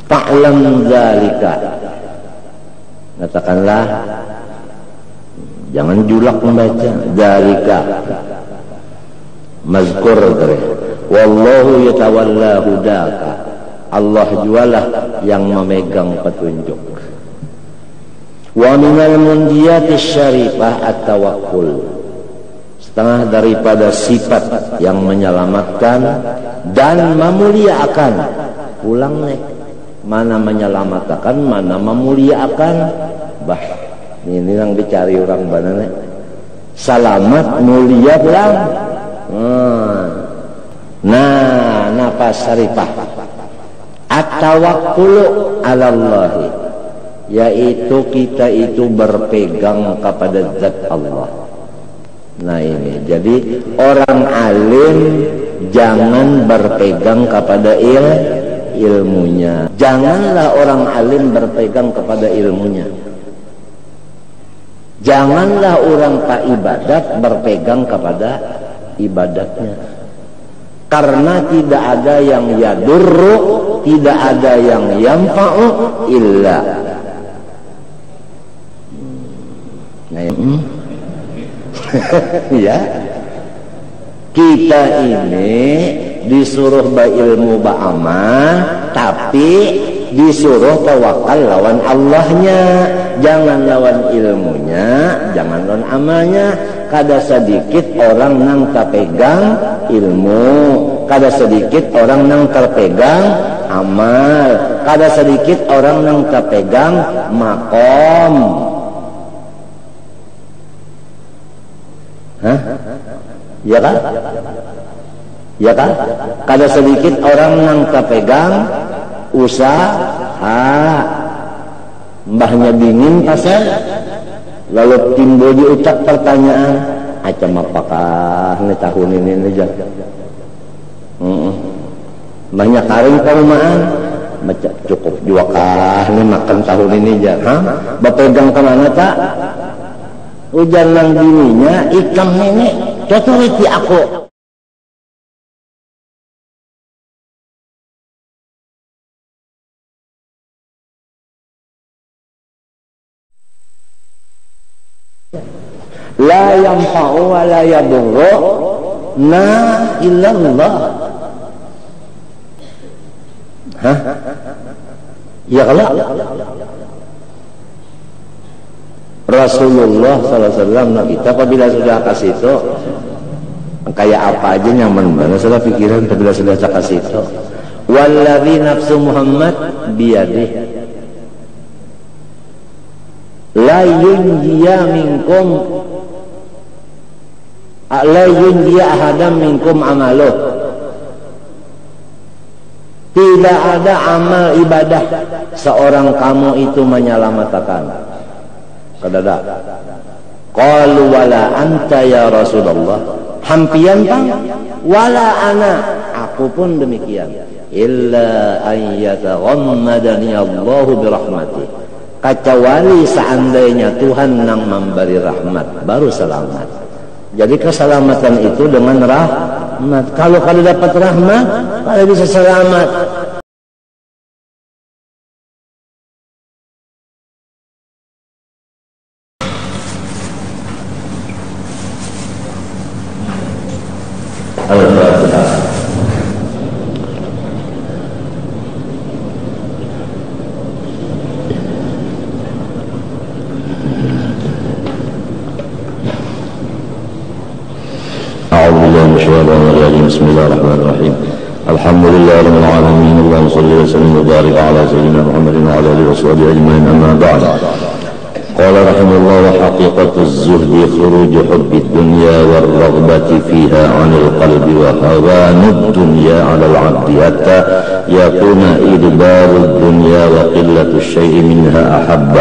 Fa'lam dzalika. Katakanlah, jangan julak membaca dzalika. Mazkur dari wallahu yatawalla hudaka. Allah jualah yang memegang petunjuk. Wa minal munjiyatis syarifah at-tawakkul. Setengah daripada sifat yang menyelamatkan dan memuliakan. Ulang nih, mana menyelamatkan, mana memuliakan. Bah, ini yang dicari orang mana nih? Salamat mulia pulang. Nah, nafas syarifah at-tawakkulu 'ala Allah, yaitu kita itu berpegang kepada zat Allah. Nah ini, jadi orang alim jangan berpegang kepada ilmunya. Janganlah orang alim berpegang kepada ilmunya. Janganlah orang tak ibadat berpegang kepada ibadatnya. Karena tidak ada yang yadurru, tidak ada yang yanfa'u illa. Nah, ya, kita ini disuruh berilmu ba'amal, tapi disuruh tawakal lawan Allahnya. Jangan lawan ilmunya, jangan lawan amalnya. Kada sedikit orang nang terpegang ilmu, kada sedikit orang nang terpegang amal, kada sedikit orang nang terpegang makom. Hah? Ya kan? Ya kan? Kada sedikit orang nang terpegang usaha. Mbahnya dingin pasal, lalu timbul di utak pertanyaan, acam apakah ini tahun ini aja? Banyak karing perumahan, cukup juga kah ini makan tahun ini aja? Hah? Bapegang kemana tak? Hujan nang dininya, ikam ini, cotoriti aku. La yanfa'u wa la yadurru na illallah. Hah? Ya kalau Rasulullah SAW kita apabila sudah kasih itu kayak apa aja nyaman banget sudah pikiran apabila sudah kasih itu. Walladzi nafsu Muhammad biyadih la yunjiya minkum la yunjiya ahadam minkum amaluh. Tidak ada amal ibadah seorang kamu itu menyelamatkan. Kadada qalu wala anta ya Rasulullah, hampian bang, wala ana, aku pun demikian, illa an yataghammadani Allahu birahmati, kecuali seandainya Tuhan yang memberi rahmat baru selamat. Jadi keselamatan itu dengan rahmat. Kalau dapat rahmat, kalau bisa selamat. بسم الله الرحمن الرحيم الحمد لله رب العالمين اللهم صل وسلم وبارك على سيدنا محمد وعلى اله وصحبه اجمعين اما بعد قال رحمه الله وحقيقة الزهد خروج حب الدنيا والرغبة فيها عن القلب وهوان الدنيا على العبد حتى يكون إدبار الدنيا وقلة الشيء منها أحب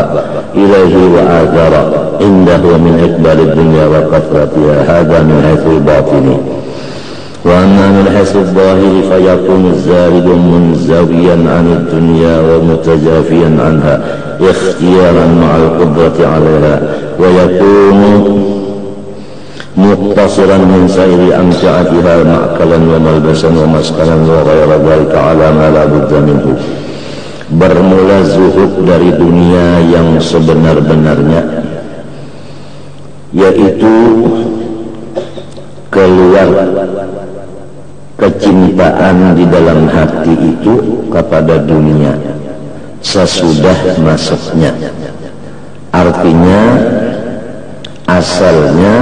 إليه وآثر عنده من إقبال الدنيا وكثرتها. هذا من حيث الباطن. وأما من حيث الظاهر فيكون الزاهد منزويا عن الدنيا ومتجافيا عنها اختيارا مع القدرة عليها، ويكون مقتصرا من سائر أمتعتها مأكلا وملبسا ومسكنا وغير ذلك على ما لا بد منه. bermula zuhud dari dunia yang sebenar-benarnya, yaitu keluar kecintaan di dalam hati itu kepada dunia sesudah masuknya. Artinya asalnya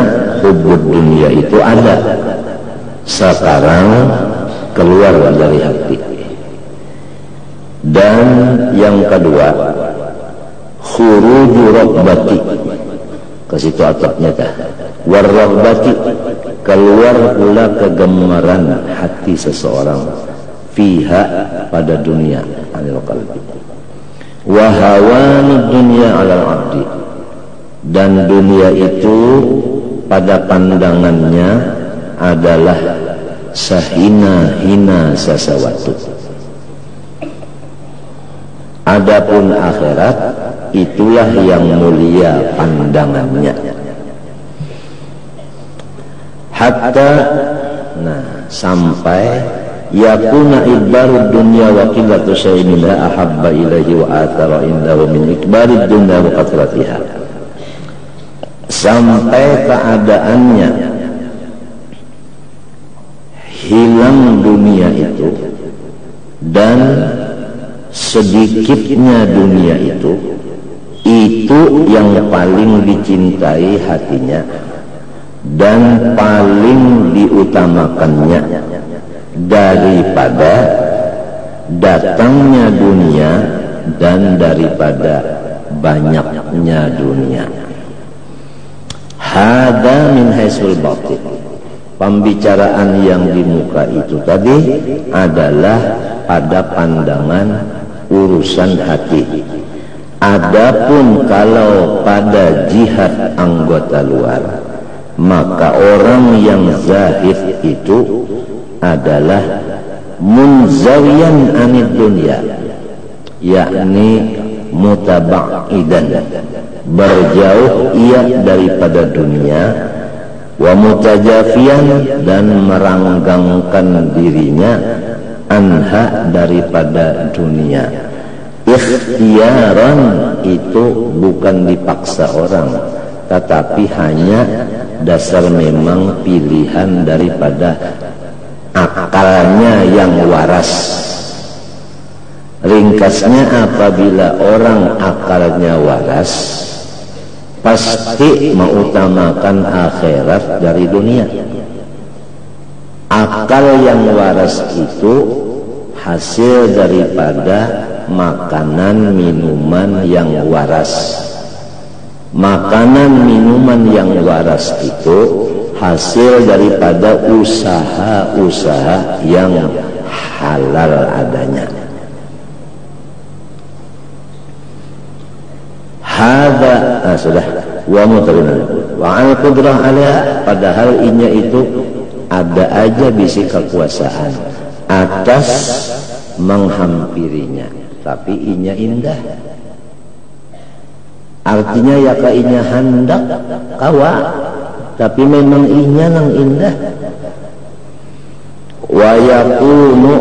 hubud dunia itu ada, sekarang keluar dari hati. Dan yang kedua, khuruju rabbati, ke situ atapnya dah, warrabbati, keluar pula kegemaran hati seseorang, fiha, pada dunia, anil qalbi, wa hawanu dunya ala abdi, dan dunia itu pada pandangannya adalah sehina-hina sesuatu. Adapun akhirat itulah yang mulia pandangannya. Hatta, sampai yakuna idbarud dunya wa qillatu syai'in la ahabba ilaihi wa athara indahu min ikbarid dunya wa kathratiha. Sampai keadaannya hilang dunia itu dan sedikitnya dunia itu yang paling dicintai hatinya dan paling diutamakannya daripada datangnya dunia dan daripada banyaknya dunia. Hada min haisul batin. Pembicaraan yang di muka itu tadi adalah pada pandangan urusan hati. Adapun kalau pada jihad anggota luar, maka orang yang zahid itu adalah munzawiyan anid dunya, yakni mutaba'idan, berjauh ia daripada dunia, wa mutajafian, dan meranggangkan dirinya, anha, daripada dunia. Ikhtiaran itu bukan dipaksa orang, tetapi hanya dasar memang pilihan daripada akalnya yang waras. Ringkasnya, apabila orang akalnya waras, pasti mengutamakan akhirat dari dunia. Akal yang waras itu hasil daripada makanan minuman yang waras. Makanan minuman yang waras itu hasil daripada usaha-usaha yang halal adanya. Hada, sudah, wa mutarina wa al-qudrah alaiha, padahal inya itu ada aja bisi kekuasaan atas menghampirinya, tapi inya indah. Artinya ya ka inya hendak kawa, tapi memang inya nang indah. Wa yakunu,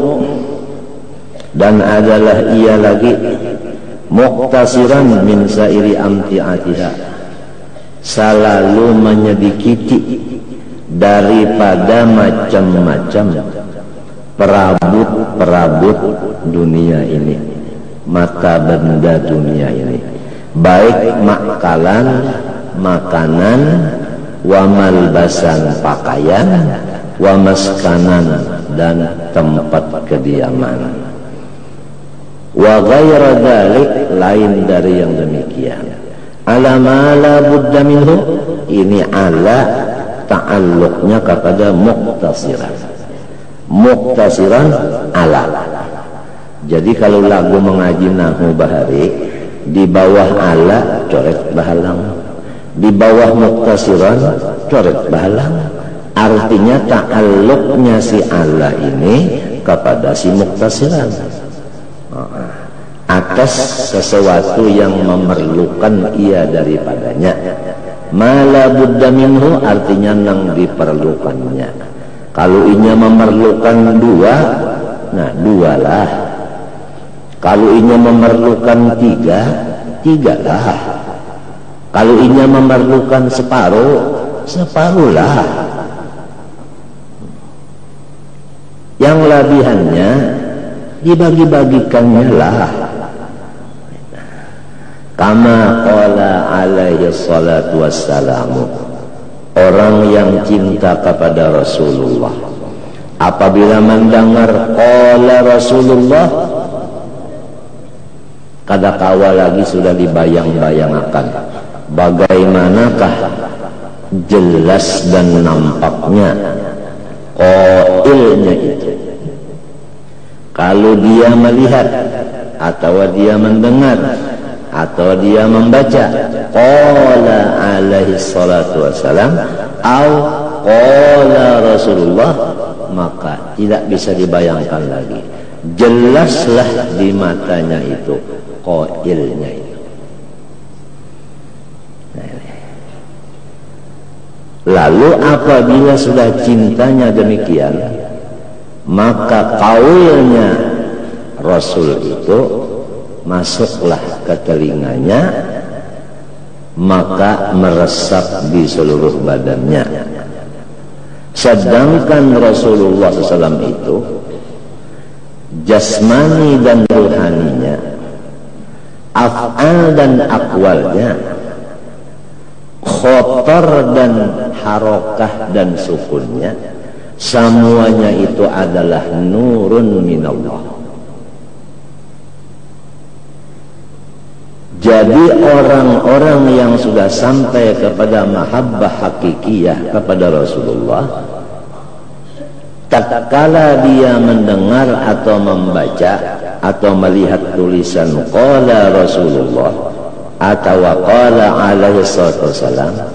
dan adalah ia lagi muqtasiran min sairi amtiatiha, selalu menyedikiti daripada macam-macam perabot-perabot dunia ini, mata benda dunia ini, baik makalan, makanan, wa malbasan, pakaian, wa maskanan, dan tempat kediaman, wa ghaira dzalik, lain dari yang demikian. Ala ma la budda minhu, ini ala ta'alluqnya kepada muqtasiran. Muqtasiran ala. Jadi kalau lagu mengaji nahu bahari, di bawah ala coret bahalang, di bawah muqtasiran coret bahalang. Artinya ta'alluqnya si ala ini kepada si muqtasiran, atas sesuatu yang memerlukan ia daripadanya. Mala budda minhu, artinya nang diperlukannya. Kalau inya memerlukan dua, nah dualah. Kalau inya memerlukan tigalah. Kalau inya memerlukan separuhlah. Yang lebihannya dibagi-bagikannya lah. Kama qala alaihi salatu wassalamu, orang yang cinta kepada Rasulullah apabila mendengar qala Rasulullah, kada kawal lagi sudah dibayang-bayangkan bagaimanakah jelas dan nampaknya qailnya itu. Kalau dia melihat atau dia mendengar atau dia membaca qala alaihi salatu wassalam au qala Rasulullah, maka tidak bisa dibayangkan lagi, jelaslah di matanya itu qailnya itu. Lalu apabila sudah cintanya demikian, maka qaulnya Rasul itu masuklah ke telinganya, maka meresap di seluruh badannya. Sedangkan Rasulullah SAW itu jasmani dan ruhaninya, af'al dan akwalnya, khotor dan harokah dan sukunnya, semuanya itu adalah nurun minallah. Jadi orang-orang yang sudah sampai kepada mahabbah hakikiyah kepada Rasulullah, tatkala dia mendengar atau membaca atau melihat tulisan qala Rasulullah atau qala alaihi salatu wassalam,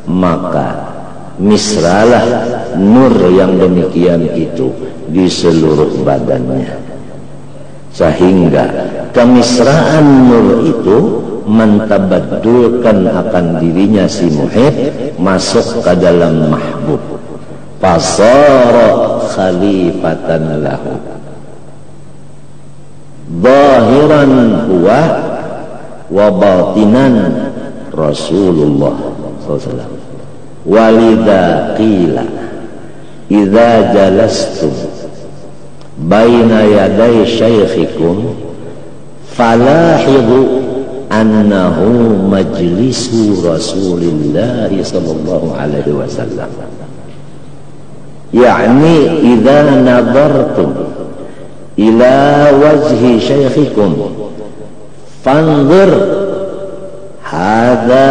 maka misralah nur yang demikian itu di seluruh badannya. Sehingga kemisraan nur itu mentabadulkan akan dirinya si muhib masuk ke dalam mahbub, fasara khalifatan lahu, zahiran huwa wa batinan Rasulullah SAW. Walidha qila idza jalastum baina yaday syaikhikum falahidhu annahu majlisu Rasulillah sallallahu alaihi wasallam. Yani idza nadartum ila wajhi syaikhikum fanzur hadza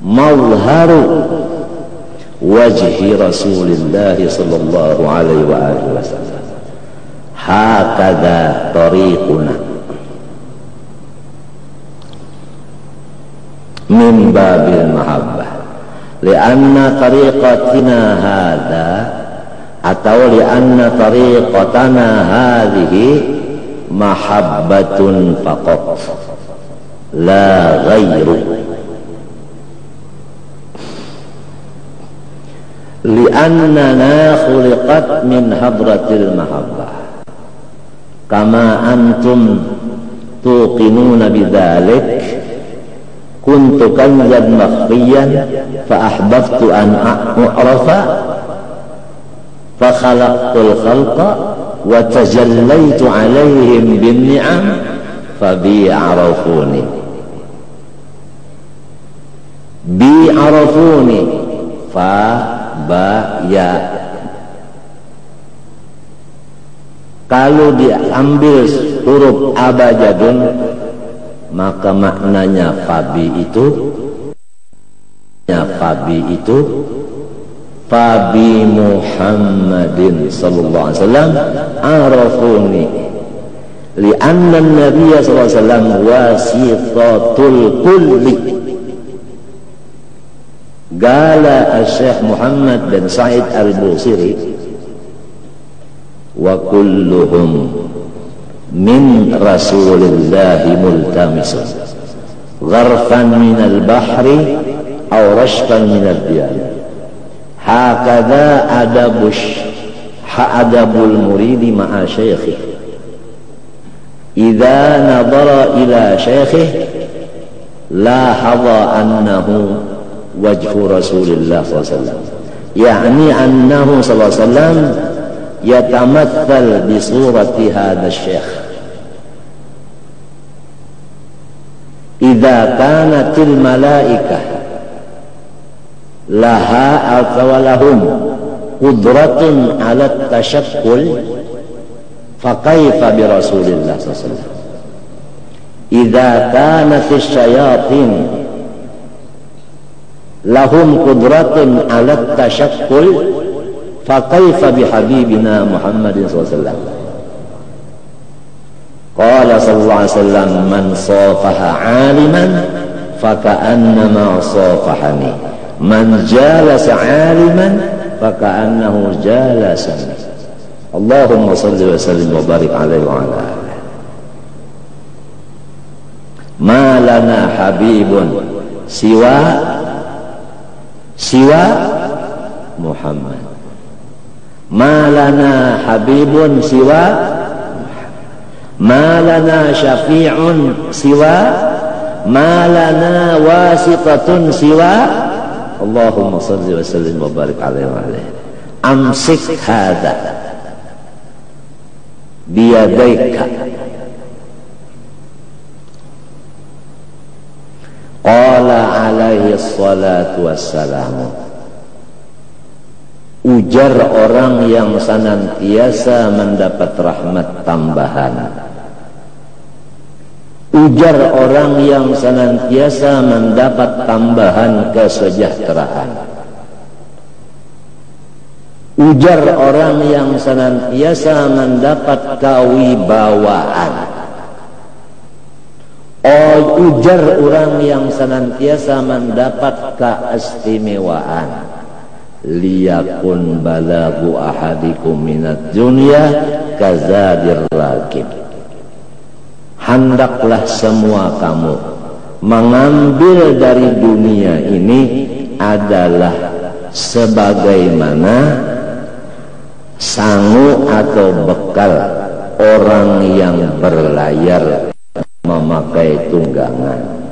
mazharu wajhi Rasulillah sallallahu alaihi wa alihi wasallam. Hakadha tariquna min babil mahabbah, lianna tariqatina hadha atau lianna tariqatana hadhihi mahabbatun faqat la ghairu. Li'annana khuliqat min hadratil mahabbah kama antum tuqinuna bidzalik kuntu kanzan makhfiyan fa ahbabtu an a'rafa fa khalaqtul khalqa wa tajallaytu alaihim bin ni'am fa bi arafuni fa ba ya. Kalau diambil huruf abajadun maka maknanya fabi itu fabi Muhammadin sallallahu alaihi wasallam arafuni li'anna an-nabiy sallallahu alaihi wasallam wasitatul kulli. Gala Syekh Muhammad bin Sa'id Al-Busiri wa kulluhum min Rasulillahi multamisun gharfan min al-bahri aw rashfan min al-diyar. Hakadha adabul muridi ma'a syaikhi idza nadara ila syaikhih lahadha annahu wajhu Rasulillah sallallahu alaihi wasallam, yakni annahu sallallahu alaihi wasallam yatamathal bi surati hadha syekh. Idza kanatil malaikah laha atawalahum qudratun ala tashakkul fakaifa bi Rasulillah sallallahu alaihi wasallam. Idza kanatish syayatin lahum qudratun ala tashakkul fakaifa bi habibina Muhammadin sallallahu alaihi wasallam. Qala sallallahu alaihi wasallam man safaha aliman faka'annama safahani, man jalasa aliman faka'annahu jalasani. Allahumma salli wa sallim wa barik alaihi wa ala alihi. Ma lana habibun siwa Muhammad. Ma lana habibun siwa, ma lana syafi'un siwa, ma lana wasitatun siwa. Allahumma salli wa sallim wa barik alaihi wa alihi. Amsik hadha biyadaika. Qala alaihi salatu wassalamu. Ujar orang yang senantiasa mendapat rahmat tambahan, ujar orang yang senantiasa mendapat tambahan kesejahteraan, ujar orang yang senantiasa mendapat kewibawaan, ujar orang yang senantiasa mendapat keistimewaan. Liyakun balagu ahadikum minat dunya kazadir rakib. Hendaklah semua kamu mengambil dari dunia ini adalah sebagaimana sangu atau bekal orang yang berlayar memakai tunggangan.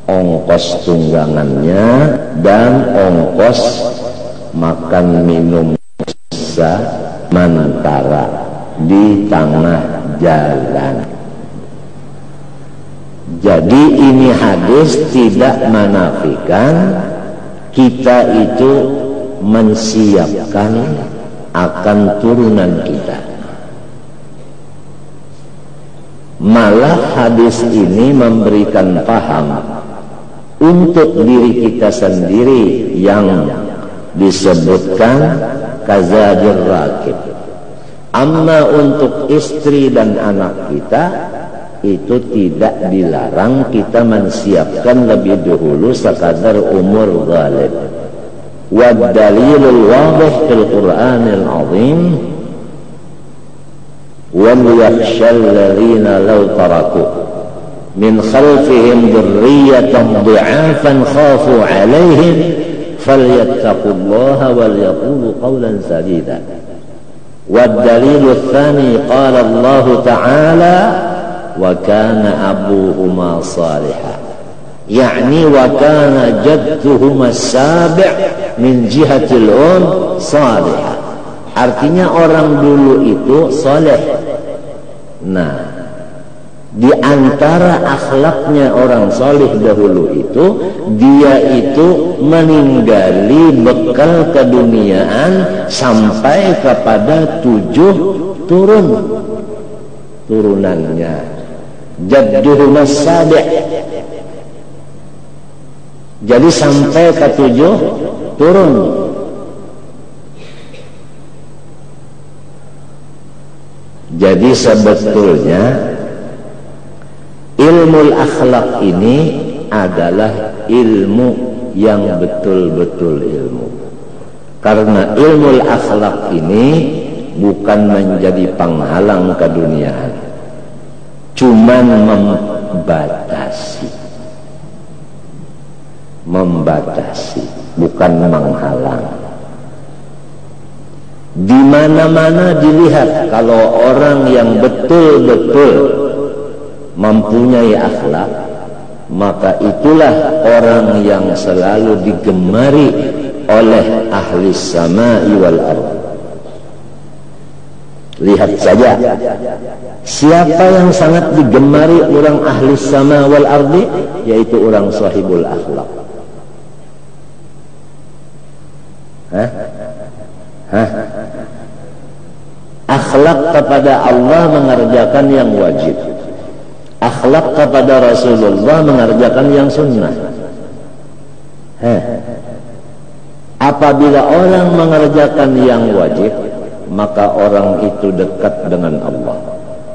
Ongkos tunggangannya dan ongkos makan minum sementara di tengah jalan. Jadi ini hadis tidak menafikan kita itu mensiapkan akan turunan kita. Malah hadis ini memberikan paham untuk diri kita sendiri yang disebutkan kazadir rakib. Amma untuk istri dan anak kita itu tidak dilarang kita mensiapkan lebih dahulu sekadar umur ghalib. Wa dalilul wadih fil Qur'anil azim wal yakhshal ladzina law taraku min khalfihim dhurriyyatan dhi'afan khafu 'alaihim falyattaqullaha wal yaqulu qawlan sadida. Wad dalilul tsani qala Allah ta'ala wa kana abuhuma salihah, yakni wa kana jadduhuma sabi' min jihatil salihah. Artinya orang dulu itu saleh. Nah, di antara akhlaknya orang saleh dahulu itu, dia itu meninggali bekal keduniaan sampai kepada 7 turunannya. Jadduhum as-sabi'. Jadi sampai ke 7 turun. Jadi sebetulnya ilmu akhlak ini adalah ilmu yang betul-betul ilmu. Karena ilmu akhlak ini bukan menjadi penghalang keduniaan, cuman membatasi, bukan menghalang. Di mana-mana dilihat kalau orang yang betul-betul mempunyai akhlak, maka itulah orang yang selalu digemari oleh ahli samai wal ardh. Lihat saja siapa yang sangat digemari orang ahli sama wal ardi, yaitu orang sahibul akhlak. Akhlak kepada Allah mengerjakan yang wajib, akhlak kepada Rasulullah mengerjakan yang sunnah. Apabila orang mengerjakan yang wajib, maka orang itu dekat dengan Allah.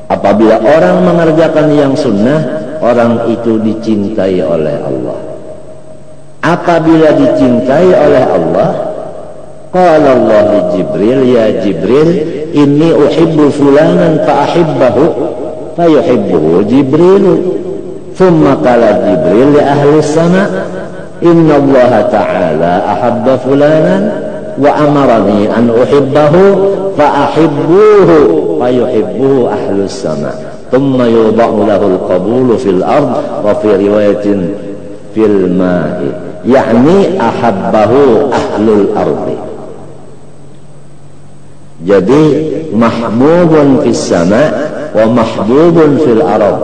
Apabila orang mengerjakan yang sunnah, orang itu dicintai oleh Allah. Apabila dicintai oleh Allah, qala Allah li Jibril, ya Jibril, inni uhibbu fulanan fa'ahibbahu, fayuhibbuhu Jibril. Thumma qala Jibril li ahli sama, inna Allah ta'ala ahabba fulanan wa amarani an uhibbahu fa'ahibbuhu fayuhibbuhu ahlus sama. Thumma yudha'u lahu al-qabulu fil ard wa fi riwayatin fil ma'i, yakni ahabbahu ahlul ardi. Jadi mahbubun fis sama wa mahbubun fil ard.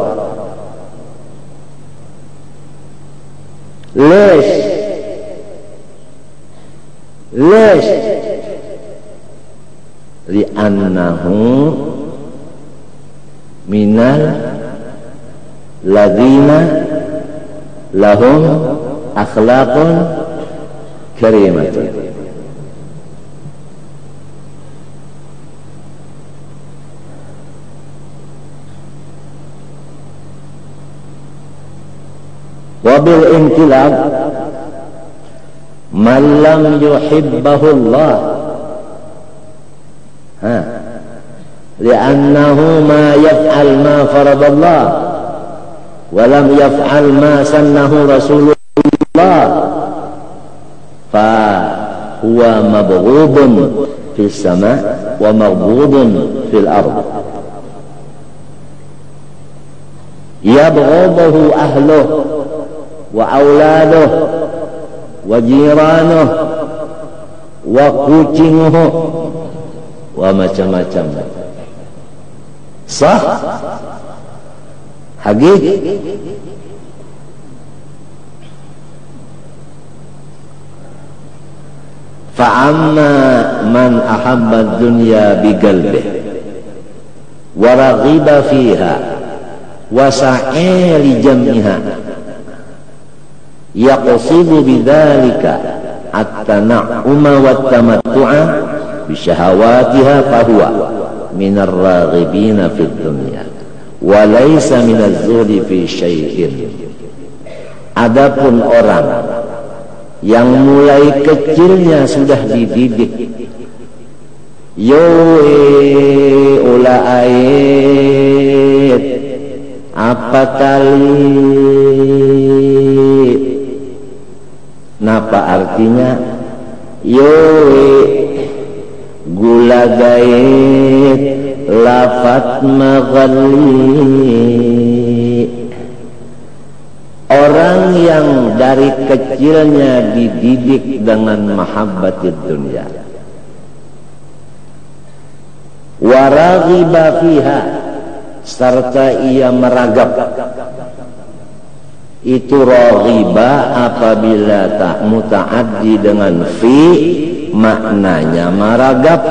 Lesh li'annahu minal ladzina lahum akhlaqun karimatun. Wabil inqilab man lam yuhibbahu Allah, li'annahu ma yaf'al ma faradallah wa lam yaf'al ma sannahu Rasulullah, fa huwa mabghudun fis sama wa maghbudun fil ard. Yabghuduhu ahluh wa auladuh wa jiranuh wa kucinguh wa macam-macam. Sah? Hagid? Fa'amma man ahabba dunya biqalbihi wa raghiba fiha wa sa'a li jam'iha yaqsidu bidzalika at-tana'uma wat-tamattu'a bisyahawatiha fahuwa minar raghibina fid dunya wa laysa minaz zuhdi fi syai'in. Adapun orang yang mulai kecilnya sudah dididik, ula ait apa kali, napa artinya gula gait lafat maghalli. Orang yang dari kecilnya dididik dengan mahabbatid dunya, waraghiba fiha, serta ia meragap. Itu raghiba apabila tak mutaaddi dengan fi, maknanya meragap.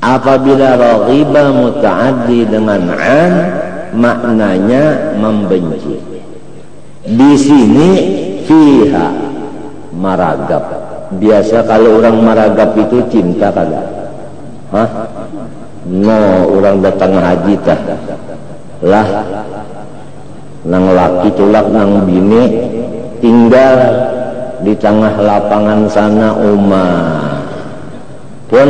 Apabila raghiba mutaaddi dengan an, maknanya membenci. Di sini fiha meragap. Biasa kalau orang meragap itu cinta kagak? No, orang datang haji tah lah nang laki tulak nang bini tinggal di tengah lapangan sana pun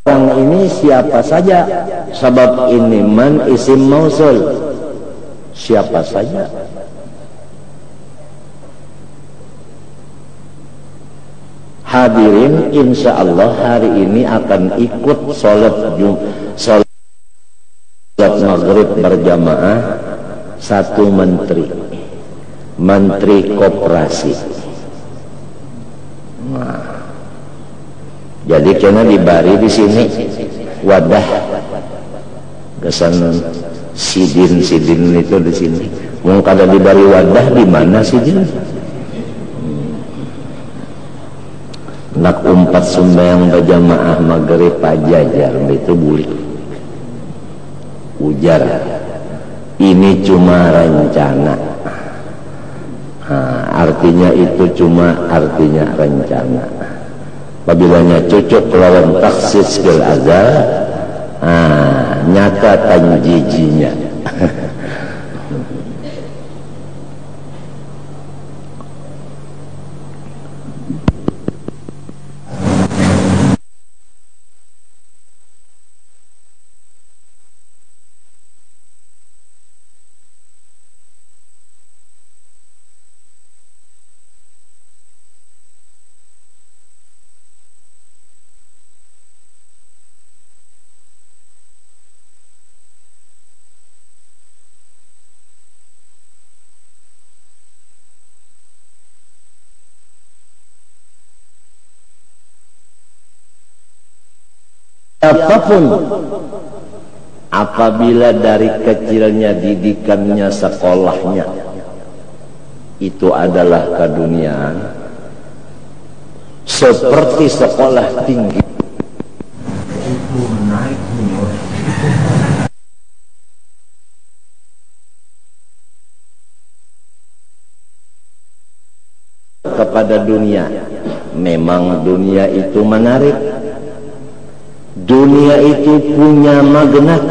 orang ini siapa saja, sebab ini man isim mausul, siapa saja. hadirin insya Allah hari ini akan ikut sholat maghrib berjamaah satu menteri koperasi. Nah, jadi kena dibari di sini wadah kesan sidin itu di sini. Mau kada dibari wadah di mana sidin? Nak umpat sembahyang berjamaah maghrib pajajar itu bulik ujar. Ini cuma rencana. Nah, artinya itu cuma artinya rencana. Apabila cocok lawan taksis bil azal, nyata tanjijinya. Apapun apabila dari kecilnya didikannya sekolahnya itu adalah keduniaan seperti sekolah tinggi itu naik kepada dunia. Memang dunia itu menarik. Dunia itu punya magnet,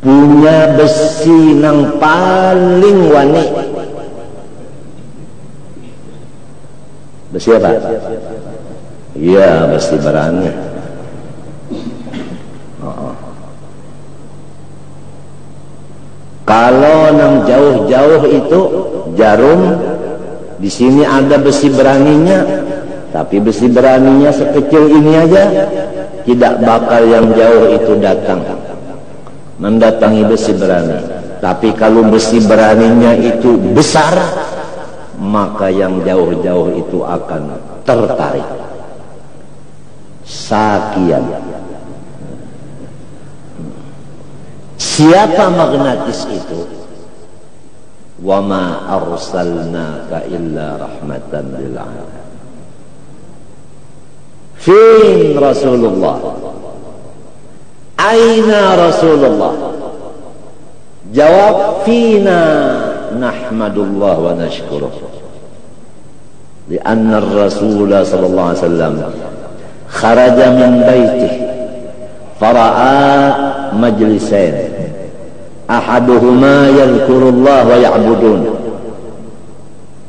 punya besi nang paling wani. Besi apa? Iya, besi berani. Kalau nang jauh-jauh itu jarum. Di sini ada besi beraninya, tapi besi beraninya sekecil ini aja, tidak bakal yang jauh itu datang mendatangi besi berani. Tapi kalau besi beraninya itu besar, maka yang jauh-jauh itu akan tertarik. Sakian. Siapa magnetis itu? Wa ma arsalnaka illa rahmatan lil alamin. Fin Rasulullah. Aina Rasulullah? Jawab, fina nahmadullah wa nashkuruh. Lianna Rasul sallallahu alaihi wasallam kharaja min baitihi fara'a majlisain. أحدهما يذكر الله ويعبدون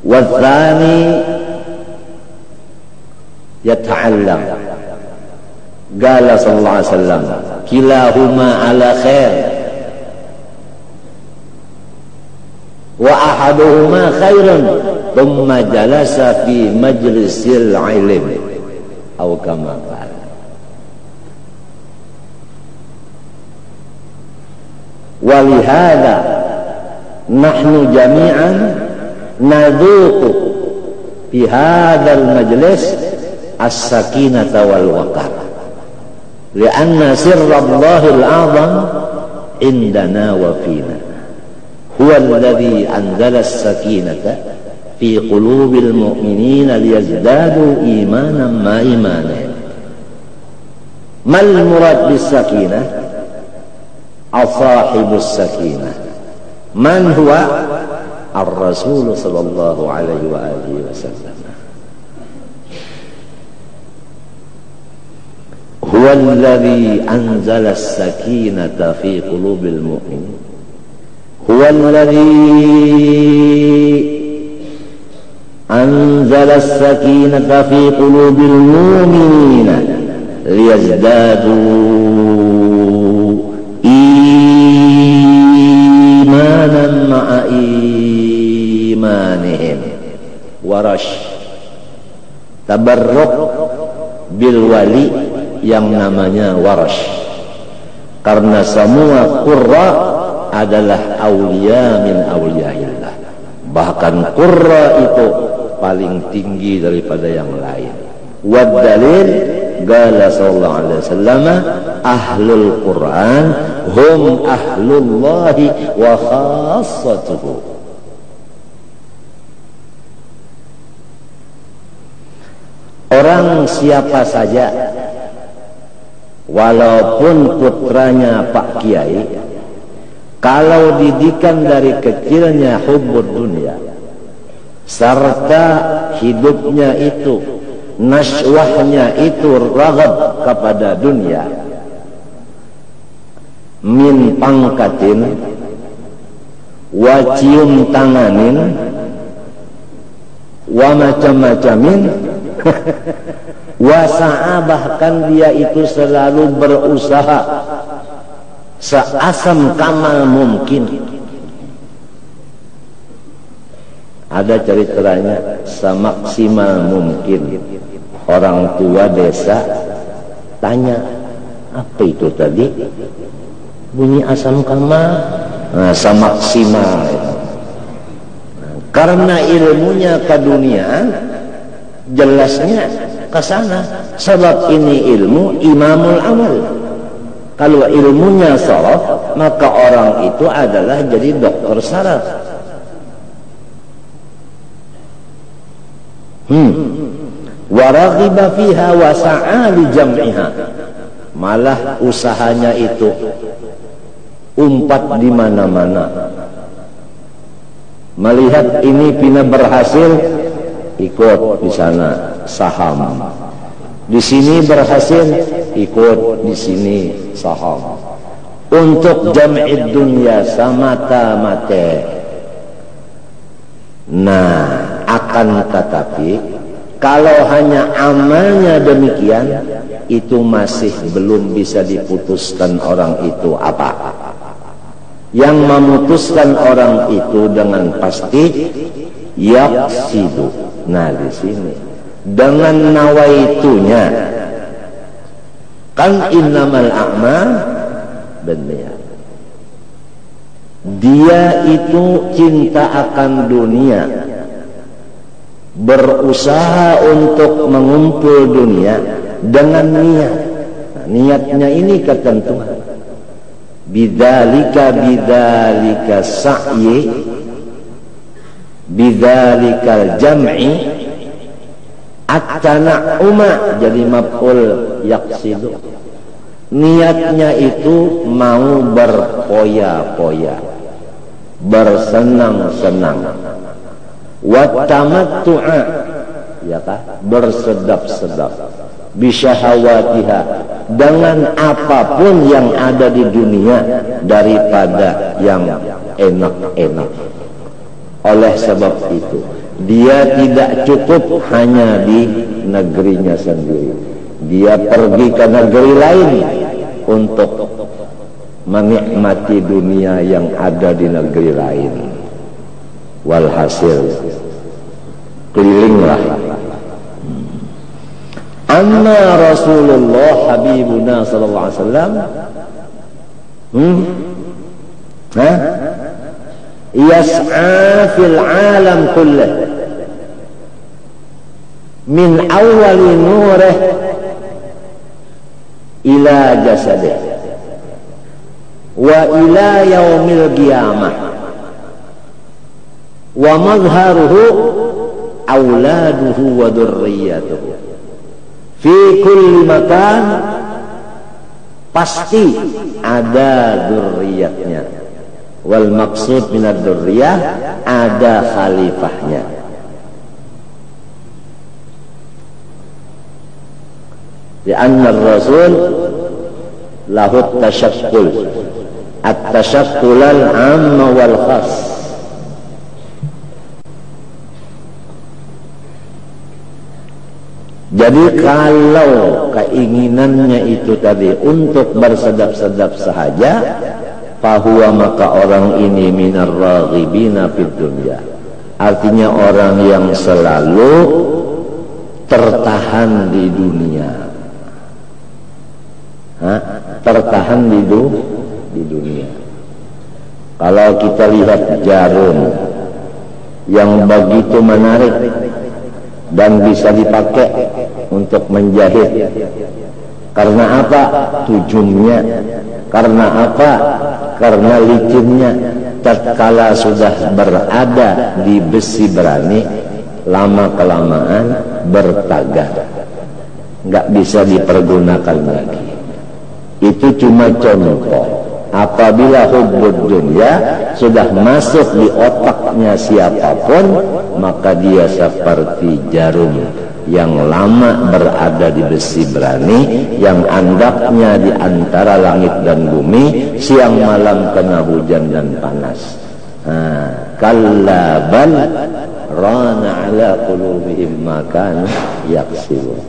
والثاني يتعلم. قال صلى الله عليه وسلم كلاهما على خير وأحدهما خير ثم جلس في مجلس العلم أو كما قال. ولهذا نحن جميعا نذوق في هذا المجلس السكينة والوقار لأن سر الله الأعظم عندنا وفينا هو الذي أنزل السكينة في قلوب المؤمنين ليزدادوا إيمانا مع إيمانهم. ما المراد بالسكينة؟ صاحب السكينة من هو؟ الرسول صلى الله عليه وآله وسلم. هو الذي أنزل السكينة في قلوب المؤمنين. هو الذي أنزل السكينة في قلوب المؤمنين ليزدادوا إيمانا مع إيمانهم. tabarruk bil wali yang namanya Warash, karena semua qurra adalah aulia min auliyaillah. Bahkan qurra itu paling tinggi daripada yang lain. Wad dalil qala sallallahu alaihi wasallam ahlul Quran hum ahlullahi wa khassatuhu. Orang siapa saja walaupun putranya Pak Kiai, kalau didikan dari kecilnya hubbud dunia serta hidupnya itu nasywahnya itu raghab kepada dunia, min pangkatin wa cium tanganin wa macam-macamin wasa'a, bahkan dia itu selalu berusaha seasam kamal mungkin. Ada ceritanya semaksimal mungkin. Orang tua desa tanya, apa itu tadi? Bunyi asam kamal. Nah, semaksimal itu. Karena ilmunya keduniaan, jelasnya ke sana. Sebab ini ilmu imamul amal. Kalau ilmunya saraf, maka orang itu adalah jadi dokter saraf. Wa raghiba fiha wa sa'a li jam'iha. Malah usahanya itu umpat di mana-mana. Melihat ini pina berhasil, ikut di sana saham. Di sini berhasil, ikut di sini saham. Untuk jam'id dunya samata-mate. Nah, akan tetapi kalau hanya amalnya demikian, itu masih belum bisa diputuskan orang itu apa. Yang memutuskan orang itu dengan pasti yaqsidu. Nah, di sini dengan nawaitunya, kan innamal a'mal binniyat. Dia itu cinta akan dunia, berusaha untuk mengumpul dunia dengan niat. Nah, niatnya ini ketentuan. Bidzalika sa'yi, bidzalikal jam'i, at-tana'uma, jadi maf'ul yaqsidu. Niatnya itu mau berpoya-poya, bersenang-senang. Wa tamattu'a, ya kah? Bersedap-sedap. Bisyahawatiha, dengan apapun yang ada di dunia daripada yang enak-enak. Oleh sebab itu, dia tidak cukup hanya di negerinya sendiri. Dia pergi ke negeri lain untuk menikmati dunia yang ada di negeri lain. Walhasil kelilinglah. Amma Rasulullah Habibuna sallallahu alaihi wasallam yas'a fil alam kullah min awwali nurih ila jasadih wa ila yaumil qiyamah wa mazharuhu auladuhu wa dhurriyyatuhu. Fi kulli makan pasti ada dzurriyyatnya. Wal maksud minad dzurriyyah ada khalifahnya. Lianna ar-rasul lahu at-tashakkul, at-tashakkul al-'amm wal khas. Jadi kalau keinginannya itu tadi untuk bersedap-sedap sahaja, fahuwa, maka orang ini minar raghibina fid dunya. Artinya orang yang selalu tertahan di dunia. Tertahan di dunia. Kalau kita lihat jarum yang begitu menarik dan bisa dipakai untuk menjahit, karena apa? Tujungnya. Karena apa? Karena licinnya. Tatkala sudah berada di besi berani, lama kelamaan bertagar, nggak bisa dipergunakan lagi. Itu cuma contoh. Apabila hubbud dunya sudah masuk di otaknya siapapun, maka dia seperti jarum yang lama berada di besi berani, yang andaknya di antara langit dan bumi, siang malam kena hujan dan panas. Kalla bal rana ala qulubihim ma kanu yaksibun.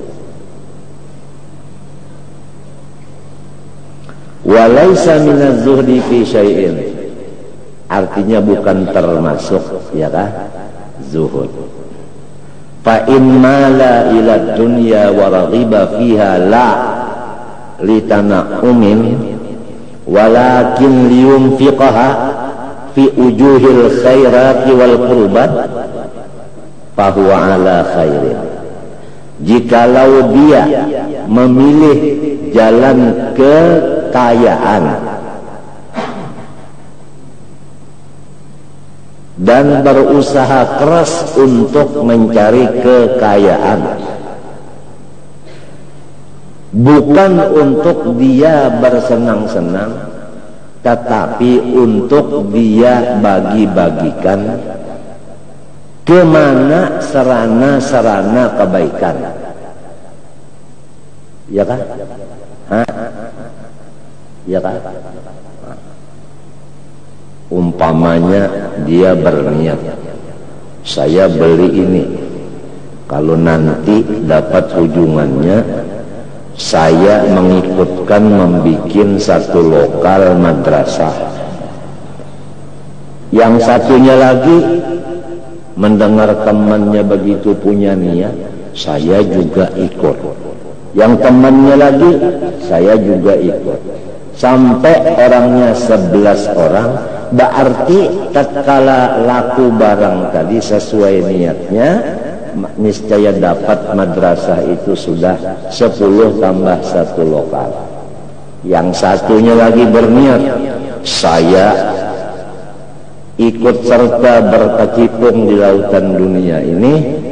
Walaysa minaz zuhdi fi syai'in, artinya bukan termasuk, ya kan, zuhud. Fa in mala ila dunya wa raghiba fiha la litana'umin walakin liyunfiqaha fi ujuhil khairati wal qurbat fa huwa ala khairin. Jikalau dia memilih jalan kekayaan dan berusaha keras untuk mencari kekayaan, bukan untuk dia bersenang-senang, tetapi untuk dia bagi-bagikan kemana sarana-sarana kebaikan, ya kan? Ya kan? Umpamanya dia berniat, saya beli ini, kalau nanti dapat ujungannya saya mengikutkan membikin satu lokal madrasah. Yang satunya lagi mendengar temannya begitu punya niat, saya juga ikut. Yang temannya lagi, saya juga ikut. Sampai orangnya 11 orang, berarti tatkala laku barang tadi sesuai niatnya, niscaya dapat madrasah itu sudah 10 tambah 1 lokal. Yang satunya lagi berniat, saya ikut serta berkecimpung di lautan dunia ini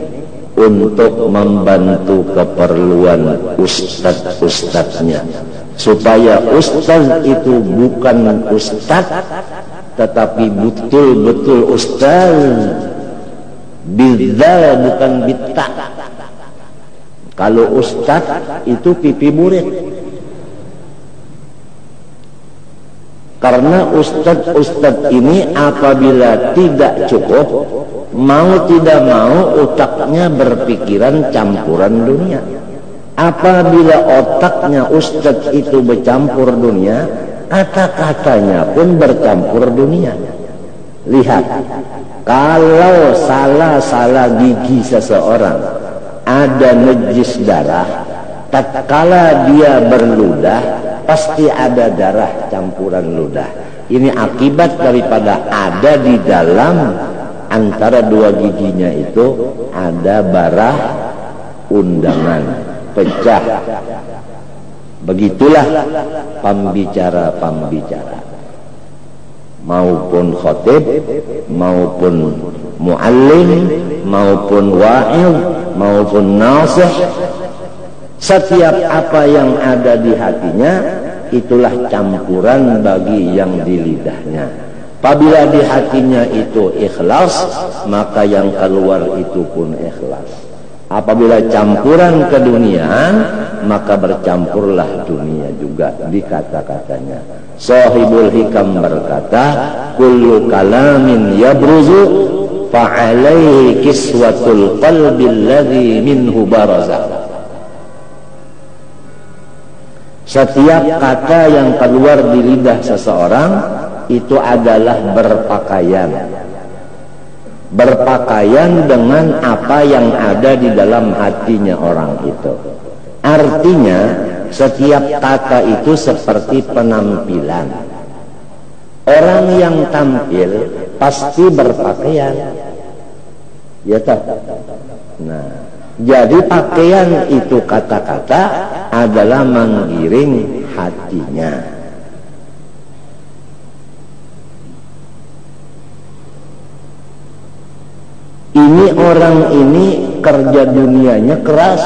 untuk membantu keperluan ustadz-ustadznya, supaya ustadz itu bukan ustadz tetapi betul-betul ustadz, bidzal bukan bitta. Kalau ustadz itu pipi murid. Karena ustadz-ustadz ini apabila tidak cukup, mau tidak mau otaknya berpikiran campuran dunia. Apabila otaknya ustadz itu bercampur dunia, kata-katanya pun bercampur dunia. Lihat, kalau salah gigi seseorang ada najis darah, tatkala dia berludah pasti ada darah campuran ludah. Ini akibat daripada ada di dalam antara dua giginya itu ada bara undangan pecah. Begitulah pembicara-pembicara, maupun khotib, maupun muallim, maupun wa'il, maupun nasih. Setiap apa yang ada di hatinya, itulah campuran bagi yang di lidahnya. Apabila di hatinya itu ikhlas, maka yang keluar itu pun ikhlas. Apabila campuran keduniaan, maka bercampurlah dunia juga di kata-katanya. Sahibul Hikam berkata, kullu kalamin yabruzu fa'alaihi kiswatul qalbi alladhi minhu baraza. Setiap kata yang keluar di lidah seseorang itu adalah berpakaian berpakaian dengan apa yang ada di dalam hatinya orang itu. Artinya setiap kata itu seperti penampilan. Orang yang tampil pasti berpakaian, ya tak? Nah, jadi pakaian itu kata-kata adalah menggiring hatinya. Ini orang ini kerja dunianya keras,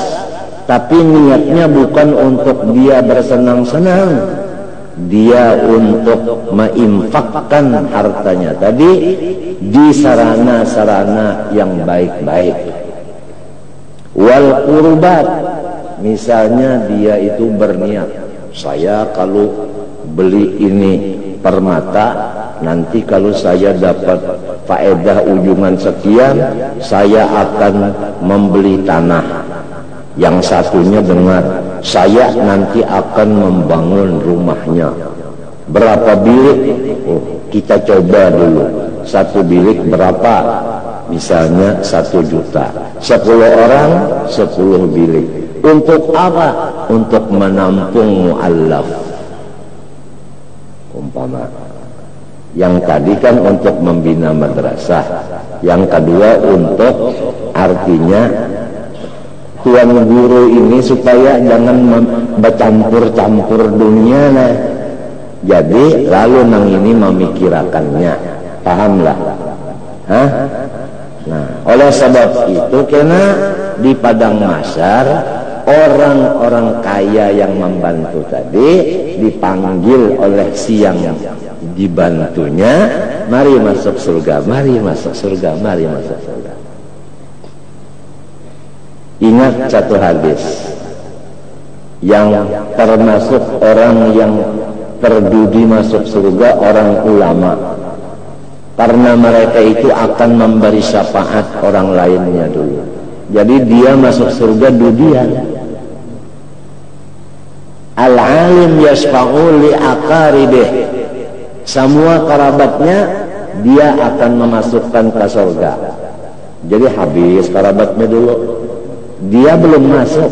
tapi niatnya bukan untuk dia bersenang-senang. Dia untuk menginfakkan hartanya tadi di sarana-sarana yang baik-baik. Wal qurbat, misalnya dia itu berniat, saya kalau beli ini permata, nanti kalau saya dapat faedah ujungan sekian, saya akan membeli tanah. Yang satunya dengar, saya nanti akan membangun rumahnya. Berapa bilik? Oh, kita coba dulu. Satu bilik berapa? Misalnya 1 juta. 10 orang, 10 bilik. Untuk apa? Untuk menampung mu'allaf. Umpama. Yang tadi kan untuk membina madrasah. Yang kedua untuk artinya tuan guru ini supaya jangan bercampur-campur dunia lah. Jadi lalu nang ini memikirkannya, pahamlah? Hah? Nah, oleh sebab itu karena di padang mahsyar orang-orang kaya yang membantu tadi dipanggil oleh si yang dibantunya, mari masuk surga, mari masuk surga, mari masuk surga. Ingat satu hadis yang termasuk orang yang terdudi masuk surga, orang ulama, karena mereka itu akan memberi syafaat orang lainnya dulu. Jadi dia masuk surga dudian. Al-alim yashfa'u li aqaribih, semua kerabatnya dia akan memasukkan ke surga. Jadi habis kerabatnya dulu, dia belum masuk.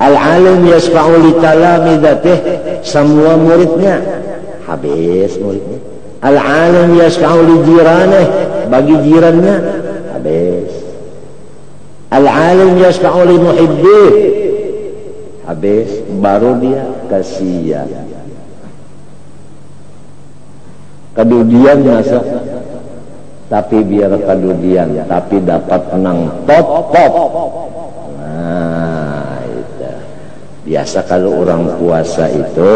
Al-alim yashfa'u li talamidatih, semua muridnya habis muridnya. Al-alim yashfa'u li jiranih, bagi jirannya habis. Al-alim yashfa'u li muhibbih, habis, baru dia kasihan. Kedudian masuk, tapi biar kedudian, tapi dapat menang top. Nah, itu biasa kalau orang puasa itu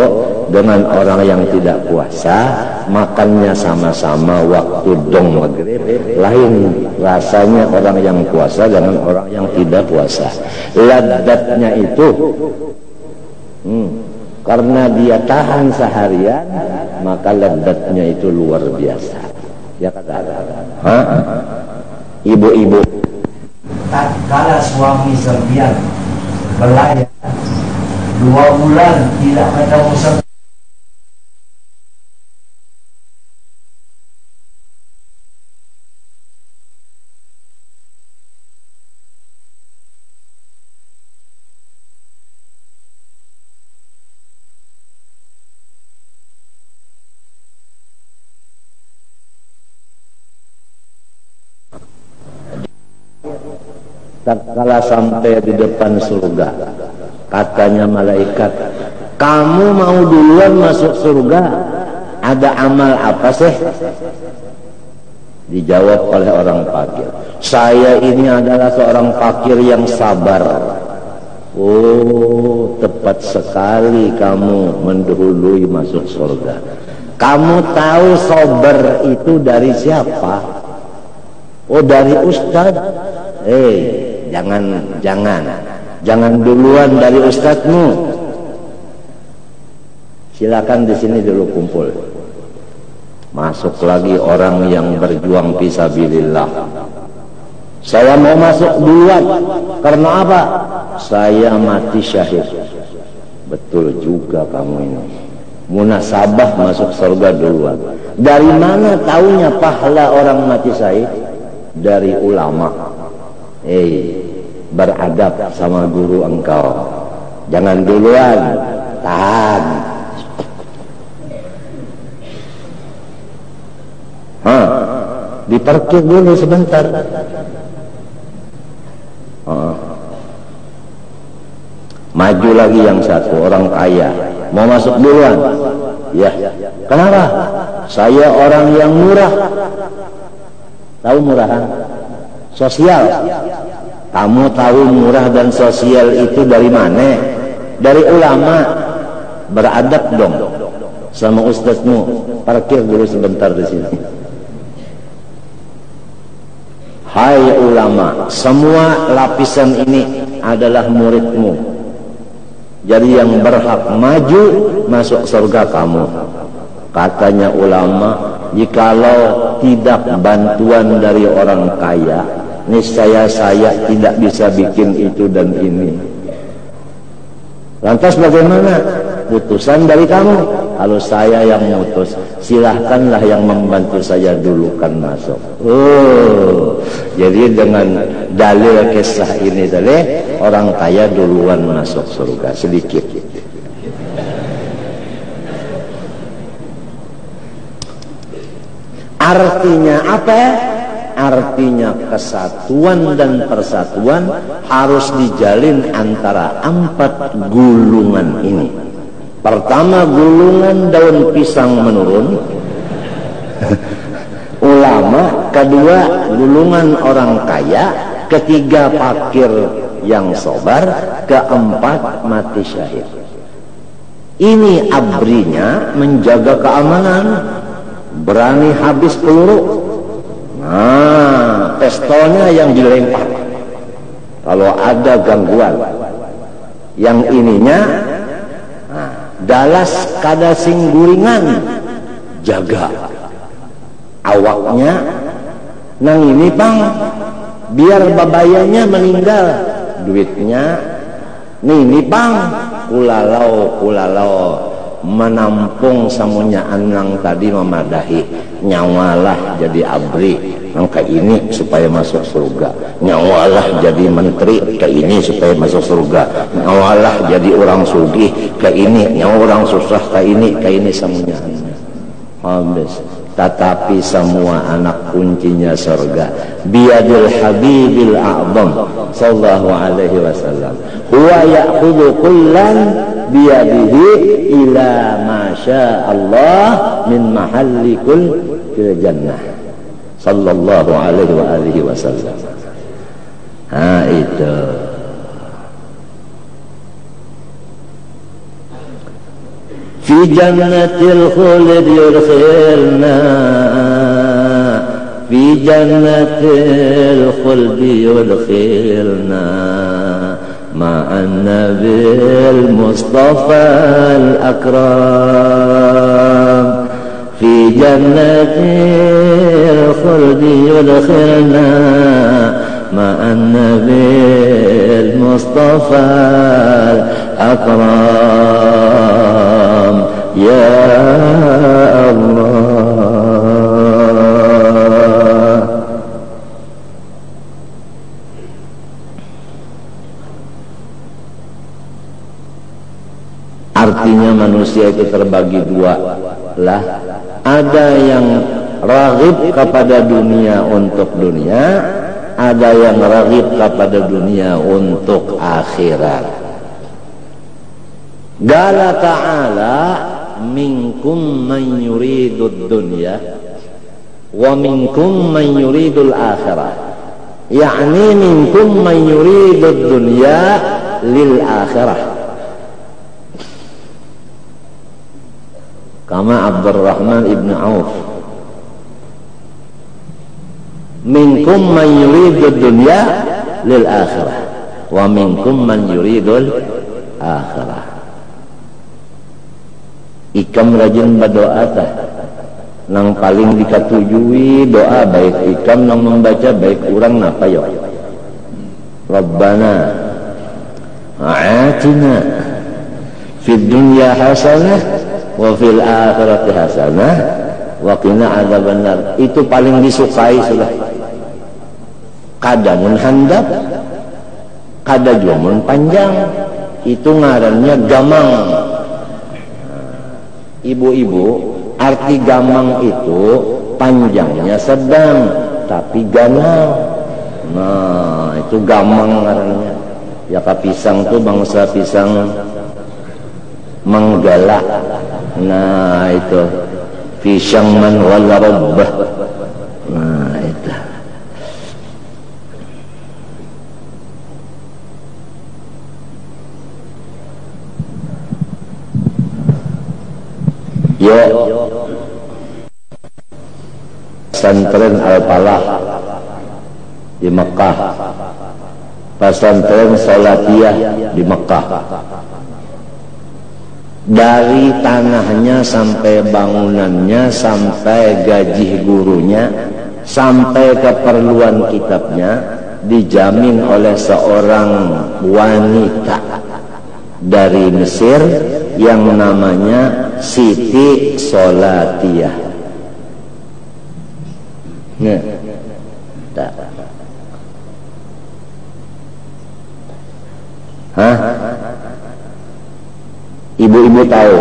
dengan orang yang tidak puasa makannya sama-sama waktu dong maghrib, lain rasanya orang yang puasa dengan orang yang tidak puasa. Ladatnya itu karena dia tahan seharian, maka ladatnya itu luar biasa. Ya kata ibu-ibu, tatkala suami serbian berlayar 2 bulan tidak ketemu serbian, tatkala sampai di depan surga, katanya malaikat, kamu mau duluan masuk surga, ada amal apa sih? Dijawab oleh orang fakir, saya ini adalah seorang fakir yang sabar. Oh, tepat sekali kamu mendahului masuk surga. Kamu tahu sabar itu dari siapa? Oh, dari ustaz. Jangan duluan dari ustadzmu. Silakan di sini dulu kumpul. Masuk lagi orang yang berjuang fisabilillah. Saya mau masuk duluan. Karena apa? Saya mati syahid. Betul juga kamu ini. munasabah masuk surga duluan. Dari mana taunya pahala orang mati syahid? Dari ulama. Beradab sama guru engkau, jangan duluan, tahan. Diparkir dulu sebentar. Maju lagi yang satu, orang kaya mau masuk duluan. Ya, kenapa? Saya orang yang murah. Tahu murahan? Sosial. Kamu tahu murah dan sosial itu dari mana? Dari ulama. Beradab dong sama ustadzmu. Parkir dulu sebentar di sini. Hai ulama, semua lapisan ini adalah muridmu. Jadi yang berhak maju masuk surga kamu. Katanya ulama, jikalau tidak bantuan dari orang kaya, niscaya saya tidak bisa bikin itu dan ini. Lantas bagaimana? Putusan dari kamu. Kalau saya yang mutus, silahkanlah yang membantu saya dulu kan masuk. Jadi dengan dalil kisah ini tadi, orang kaya duluan masuk surga sedikit. Artinya apa? Artinya kesatuan dan persatuan harus dijalin antara 4 gulungan ini. Pertama, gulungan daun pisang menurun. Ulama. Kedua, gulungan orang kaya. Ketiga, fakir yang sabar. Keempat, mati syahid. Ini abrinya menjaga keamanan, berani habis peluru. Nah, pistolnya yang dilempar kalau ada gangguan. Yang ininya dalas kada sing guringan, jaga awaknya. Nang ini bang, biar babayanya meninggal, duitnya ini bang, kulalau menampung samunya anang tadi memadahi, nyawalah jadi abri angka ini supaya masuk surga, nyawalah jadi menteri ke ini supaya masuk surga, nyawalah jadi orang sugih ke ini, nyawa orang susah ke ini samunya habis. Tetapi semua anak kuncinya surga biadil habibil a'zam sallallahu alaihi wasallam, huwa ya'khudhu kullan biyadihi ila ma syaa Allah min mahalli kul fil jannah sallallahu alaihi wa alihi wasallam. Itu fi jannatil khuld yudkhilna, fi jannatil khuld yudkhilna ma'an nabil mustafal akram, fi jannatil khuld yudkhilna ma'an nabil mustafal akram ya Allah. Artinya manusia itu terbagi dua lah. Ada yang raghib kepada dunia untuk dunia, ada yang raghib kepada dunia untuk akhirat. Qala ta'ala minkum man yuridud dunya wa minkum man yuridul akhirah, yakni minkum man yuridud dunya lil akhirah. Kama Abdurrahman ibn Auf, minkum man yuridud dunya lil akhirah wa minkum man yuridul akhirah. Ikam rajin berdoa tah, nang paling dikatujui doa baik ikam nang membaca baik urang napa yo. Rabbana a'atina fid dunya hasanah wa fil akhirati hasanah wa qina adzabannar. Itu paling disukai sudah. Kada mun handap, kada jua mun panjang, itu ngarannya gamang. Ibu-ibu, arti gamang itu panjangnya sedang tapi ganal. Nah, itu gamang ngarannya. Ya pisang tuh bangsa pisang menggala. Nah, itu pisang man wala rabbah. Nah, itu. Yo, pesantren Al-Falah di Mekah, pesantren Salatiyah di Mekah. Dari tanahnya sampai bangunannya, sampai gaji gurunya, sampai keperluan kitabnya dijamin oleh seorang wanita dari Mesir yang namanya Siti Salatiyah. Nah, tak. Hah? Ibu-ibu tahu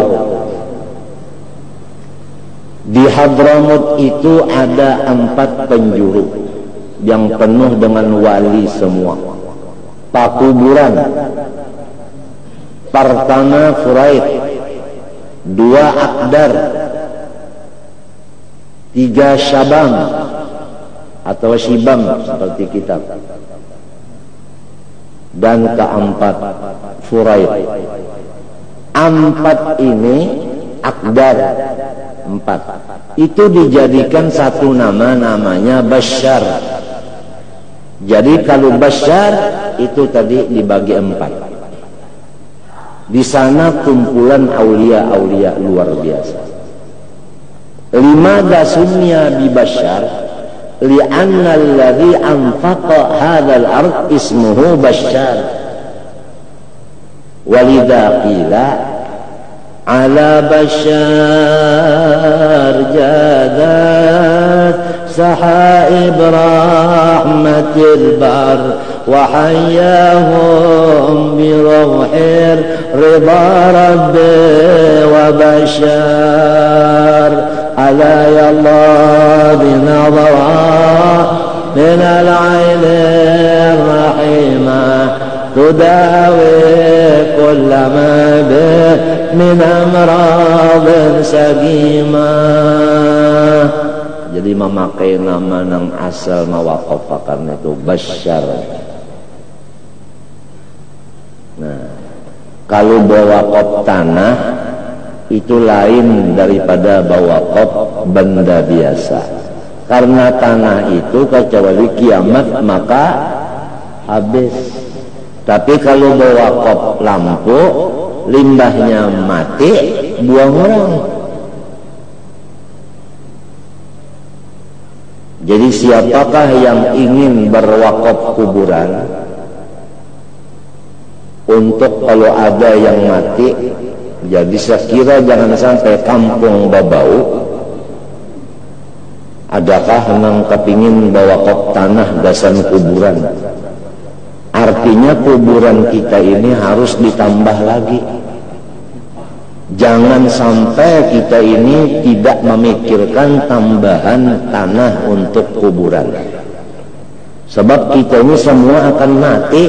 di Hadramut itu ada 4 penjuru yang penuh dengan wali semua. Pakuburan pertama Furaid, 2 Akdar, 3 Syabam atau Shibam seperti kitab, dan keempat Furaid. 4 ini Akdar 4 itu dijadikan satu nama, namanya Bashar. Jadi kalau Bashar itu tadi dibagi 4. Di sana kumpulan aulia-aulia luar biasa. Limada sumya bi Bashar li'anna alladhi anfaqa hadzal ard ismuhu Bashar. Walidha qila ala Bashar jadat sahaib rahmatil bar wa hayyahum bi rawhir rida rabbi wa bashar ala ya Allah binadara min al-'ayn rahimah tudawi kullama bih min amrad sagimah. Jadi memakai nama yang asal mawaqafakan itu Bashar. Nah, kalau bawaqaf tanah itu lain daripada bawaqaf benda biasa. Karena tanah itu kecuali kiamat maka habis. Tapi kalau bawaqaf lampu, limbahnya mati, buang orang. Jadi siapakah yang ingin berwakaf kuburan untuk kalau ada yang mati? Jadi sekira jangan sampai kampung babau. Adakah nang kepingin berwakaf tanah dasan kuburan? Artinya kuburan kita ini harus ditambah lagi. Jangan sampai kita ini tidak memikirkan tambahan tanah untuk kuburan. Sebab kita ini semua akan mati.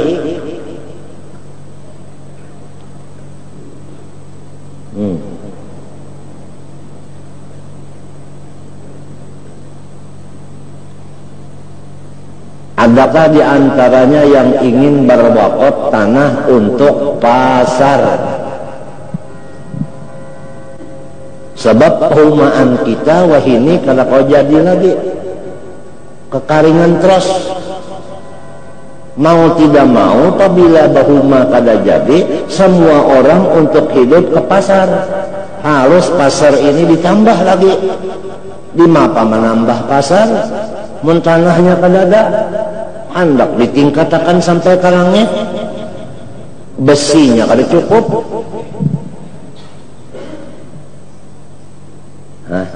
Adakah di antaranya yang ingin berwakaf tanah untuk pasar? Sebab perumahan kita wah ini kalau kau jadi lagi kekaringan terus. Mau tidak mau apabila bahuma kada jadi, semua orang untuk hidup ke pasar. Harus pasar ini ditambah lagi. Di mapa menambah pasar? Mun tanahnya kada ada, hendak ditingkatkan sampai ke langit. Besinya kada cukup. Hah?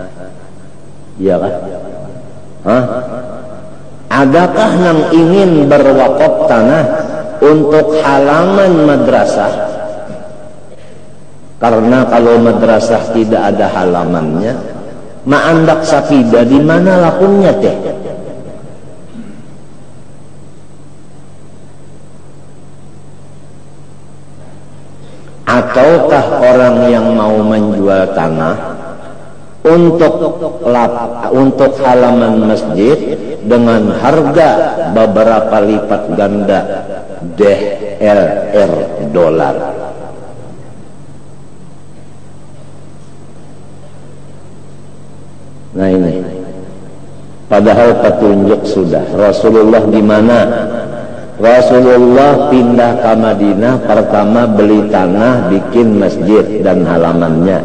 Iya kan? Hah? Adakah yang ingin berwakaf tanah untuk halaman madrasah? Karena kalau madrasah tidak ada halamannya, ma'andak sapida di mana lakunnya teh? Ataukah orang yang mau menjual tanah untuk halaman masjid dengan harga beberapa lipat ganda DLR dolar? Nah ini, padahal petunjuk sudah. Rasulullah di mana? Rasulullah pindah ke Madinah, pertama beli tanah, bikin masjid dan halamannya.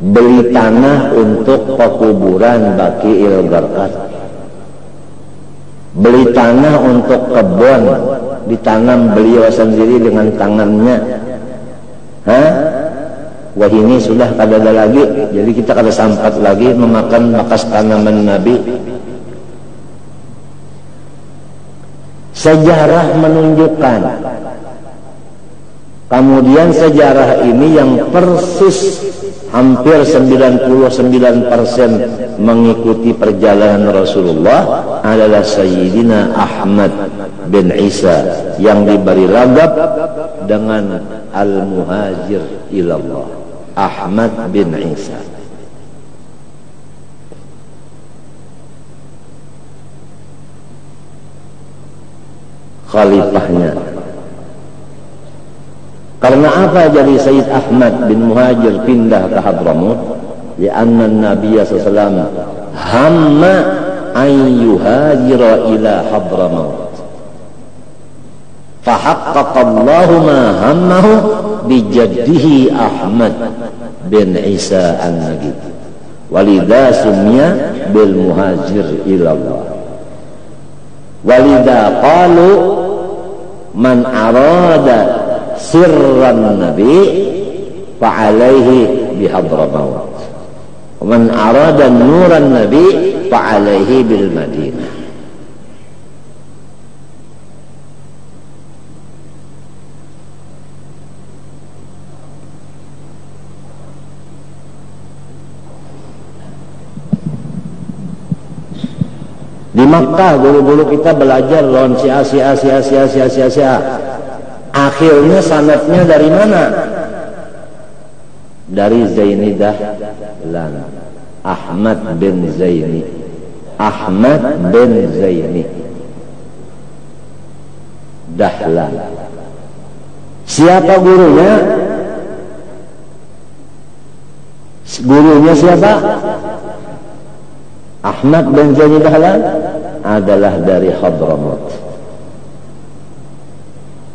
Beli tanah untuk pekuburan Baqiil Gharqad. Beli tanah untuk kebun, ditanam beliau sendiri dengan tangannya. Hah? Wah ini sudah kada ada lagi, jadi kita kada sampat lagi memakan bekas tanaman Nabi. Sejarah menunjukkan, kemudian sejarah ini yang persis hampir 99% mengikuti perjalanan Rasulullah adalah Sayyidina Ahmad bin Isa yang diberi laqab dengan Al-Muhajir ilallah, Ahmad bin Isa. Khalifahnya. Karena apa jadi Sayyid Ahmad bin Muhajir pindah ke Hadramut? Lianna Nabi SAW hamma an yuhajira ila Hadramut, fahaqqaqallahu ma hammahu bijaddihi Ahmad bin Isa an-Nagib, walidha sumya bil muhajir ilallah. Walidha qalu man arada sirran nabi fa'alaihi bihadramawt, man arada nuran nabi fa'alaihi bil madinah. Di Makkah dulu-dulu kita belajar lawan Syiah. Akhirnya sanadnya dari mana? Dari Zaini Dahlan, Ahmad bin Zaini. Ahmad bin Zaini Dahlan. Siapa gurunya? Gurunya siapa? Ahmad bin Zaini Dahlan adalah dari Hadramut.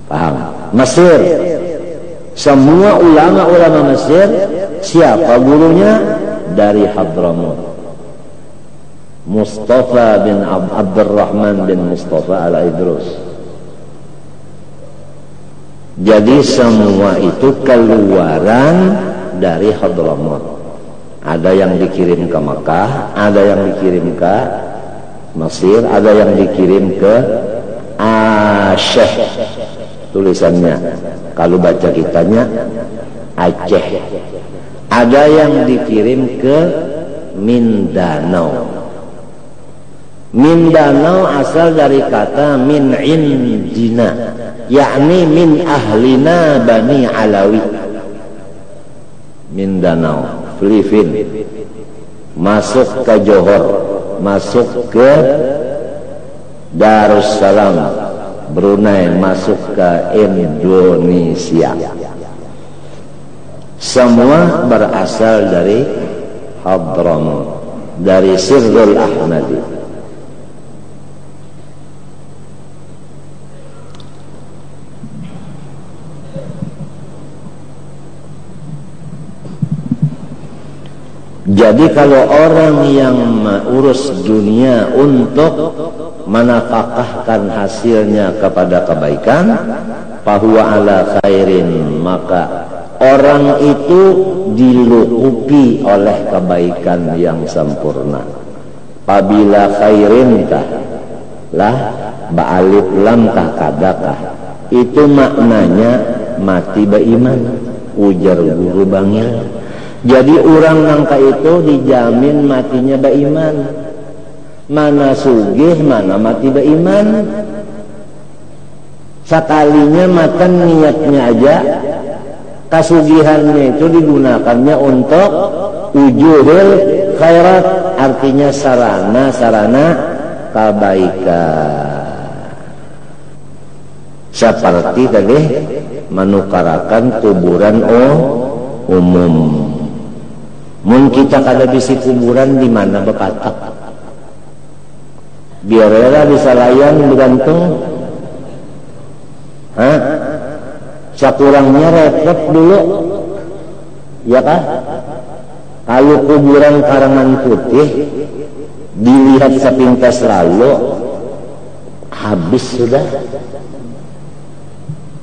Paham? Mesir. Semua ulama-ulama Mesir, siapa gurunya? Dari Hadramut. Mustafa bin Abdurrahman bin Mustafa al-Idrus. Jadi semua itu keluaran dari Hadramut. Ada yang dikirim ke Makkah, ada yang dikirim ke Mesir, ada yang dikirim ke Aceh. Tulisannya kalau baca kitanya Aceh. Ada yang dikirim ke Mindanao. Mindanao asal dari kata min indina, yakni min ahlina Bani Alawi. Mindanao, Filipina, masuk ke Johor, masuk ke Darussalam, Brunei, masuk ke Indonesia. Semua berasal dari Hadramut, dari Sirrul Ahmadi. Jadi kalau orang yang urus dunia untuk menafkahkan hasilnya kepada kebaikan, fahuwa ala khairin, maka orang itu diluhupi oleh kebaikan yang sempurna. Pabila khairin tah lah ba'alif lam tah kadakah, itu maknanya mati beriman, ujar guru bangil. Jadi orang nangka itu dijamin matinya beriman. Mana sugih, mana mati beriman. Sekalinya makan niatnya aja, kasugihannya itu digunakannya untuk ujuril khairat, artinya sarana-sarana kebaikan. Seperti tadi menukarakan kuburan umum. Mun kita kada bisi kuburan di mana bepatak, biarlah bisa layan bergantung. Sakurangnya repot dulu, ya kan? Kalau kuburan Karangan Putih dilihat sepintas lalu, habis sudah.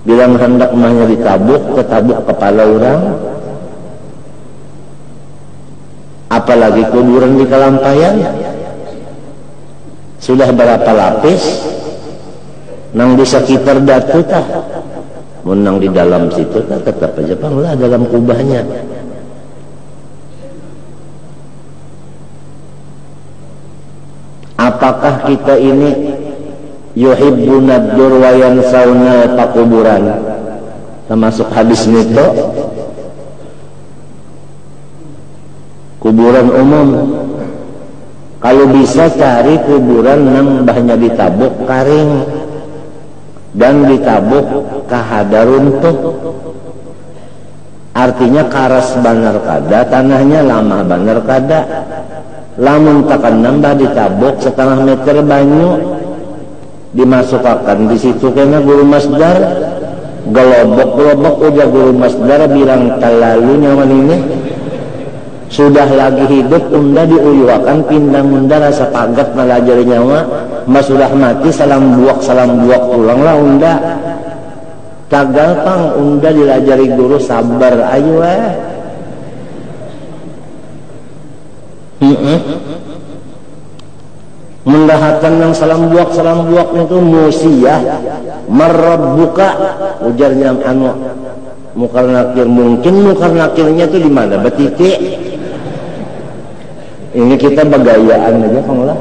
Bilang hendak mahnya ditabuk, ketabuk kepala orang. Apalagi kuburan di Kalampayan, sudah berapa lapis? Nang di sekitar datu tah, menang di dalam situ tah tetap aja panglah dalam kubahnya. Apakah kita ini yuhibbuna dur wa yansawna pakuburan, termasuk hadis nito kuburan umum? Kalau bisa cari kuburan nang bahnya ditabuk karing dan ditabuk kahada runtuh, artinya karas banar kada, tanahnya lama banar kada. Lamun takan nambah ditabuk setengah meter banyu, dimasukkan di situ kena guru masdar, gelobok udah guru masdar bilang talalu nyaman ini sudah lagi hidup, unda diuyuakan pindah munda rasa pagat melajari nyawa, mas sudah mati salam buak pulanglah unda. Tagal pang unda dilajari guru sabar ayo mendahatan yang salam buak itu musiyah marabbuka, ujarnya anu mukar nakir. Mungkin mukar nakirnya itu di mana betitik. Ini kita begayaan aja kanglah.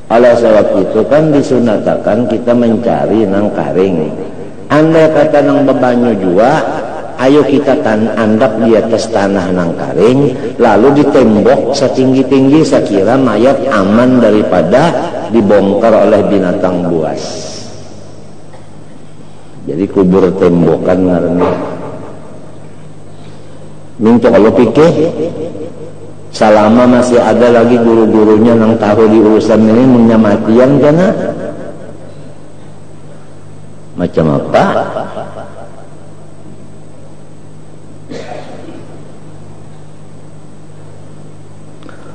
Oleh sebab itu kan disunatakan kita mencari nang karing. Andai kata nang bebanyu jua, ayo kita andap di atas tanah nang karing, lalu ditembok setinggi-tinggi sekira mayat aman daripada dibongkar oleh binatang buas. Jadi kubur tembokan ngaranna. Minta kalau pikir selama masih ada lagi guru-gurunya yang tahu di urusan ini menyamatian karena macam apa?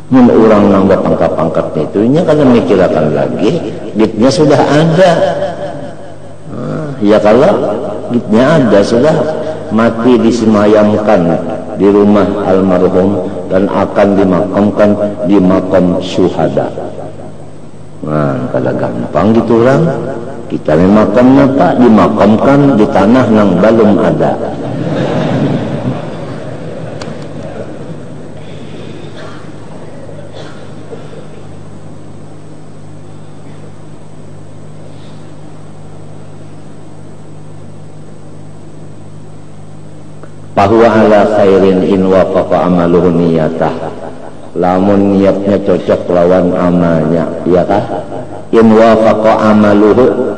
Mun orang nambah pangkat-pangkat itu nya kada mikirakan lagi, gitnya sudah ada. Ya kalau gitnya ada sudah mati disemayamkan di rumah almarhum dan akan dimakamkan di makam syuhada. Nah, kada gampang gitu orang. Kita makamnya Pak dimakamkan di tanah yang belum ada. Bahwa ala khairin in wafaqa amaluhu niyatah, lamun niatnya cocok lawan amalnya, iya kah? In wafaqa amaluhu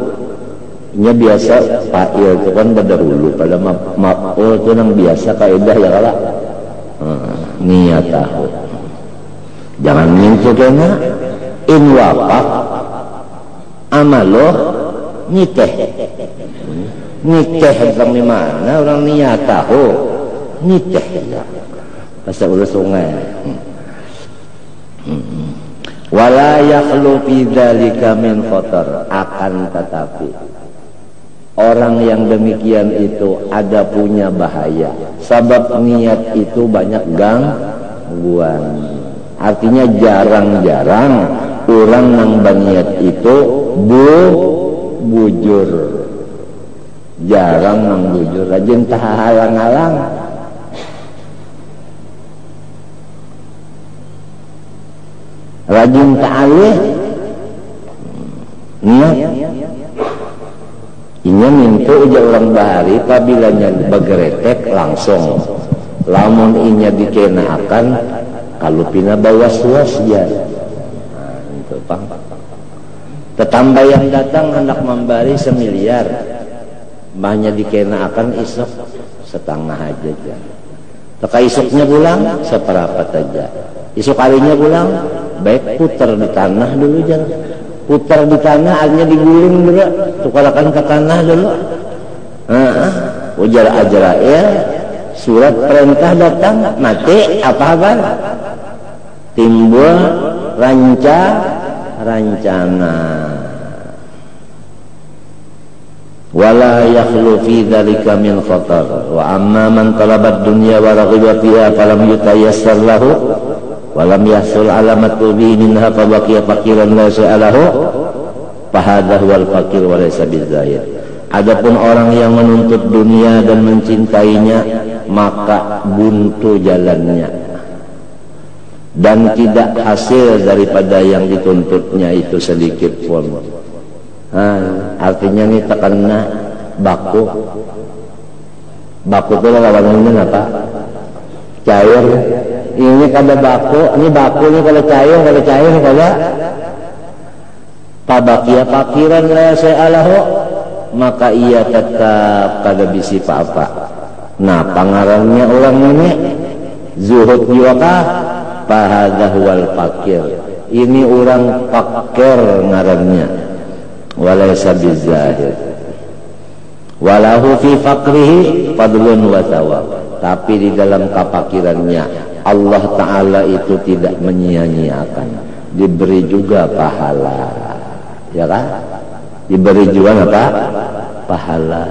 nya biasa fa'il itu kan berdahulu pada maf'ul itu yang biasa kaidah ya kala. Niyatah jangan mintu kena in wafaq amaluh niteh dalam di mana orang niat tahu niteh bahasa ulah sungai. Wala yakhlu fi dzalika min khatar, akan tetapi orang yang demikian itu ada punya bahaya. Sebab niat itu banyak gangguan. Artinya jarang-jarang orang yang berniat itu bujur. Jarang yang bujur, rajin tahalang-halang. Rajin ta'alih niat. Inya minta uja orang bahari pabilanya bageretek langsung. Lamun inya dikenakan kalau pina bawa suas ya. Nah, itu Pak. Tetambah yang datang hendak membari 1 miliar. Mahnya dikenakan isuk setengah aja. Teka isuknya pulang seperapat aja. Isuk kalinya pulang baik putar di tanah dulu jangan. Putar di tanah akhirnya diguling dulu. Tukarakan ke tanah dulu. Ujar Azrail, surat perintah datang, mati apa-apa. Timbul rencana. Wala yakhlu fi dzalika min khatar. Wa amma man talaba ad-dunya wa raghiba fiha falam yutayassar lahu wa lam yahsul alamatu bi minha fa baqiya faqiran la sya'alahu fa hadha huwal faqir wa laysa bizzahid. Adapun orang yang menuntut dunia dan mencintainya, maka buntu jalannya dan tidak hasil daripada yang dituntutnya itu sedikit pun. Artinya ini terkena baku itu lawannya apa? Cair. Ini kada baku, ini baku ini kalau cair kada pabakia pakiran la sa'alahu, maka ia tetap kada bisi apa-apa. Nah, pangarannya orang ini zuhud juga fahadha wal fakir. Ini orang fakir ngarannya. Walaysa bizzahid. Walahu fi faqrihi fadlun wa thawab. Tapi di dalam kefakirannya Allah Ta'ala itu tidak menyia-nyiakan, diberi juga pahala, ya kan? Diberi juga apa? Pahala.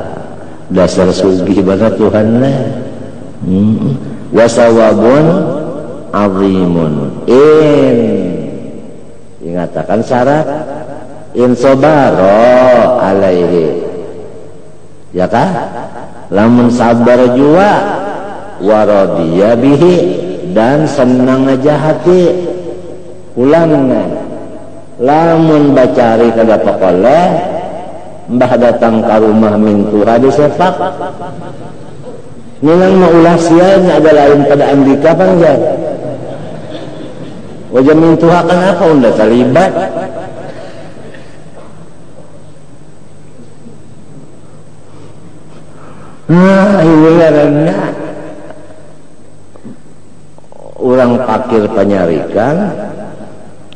Dasar sugih banget Tuhan lah. Wasawabun azimun. Ingatakan syarat in sobaro alaihi, ya kan? Lamun sabar jua waradiya bihi, dan senang aja hati ulangnya. Lamun bacari kada pakoleh, mbah datang ke rumah mintura disepak nilang maulah sianya ada lain pada Andika panjang wajah mintura kenapa unda terlibat. Nah, ini karena orang fakir penyarikan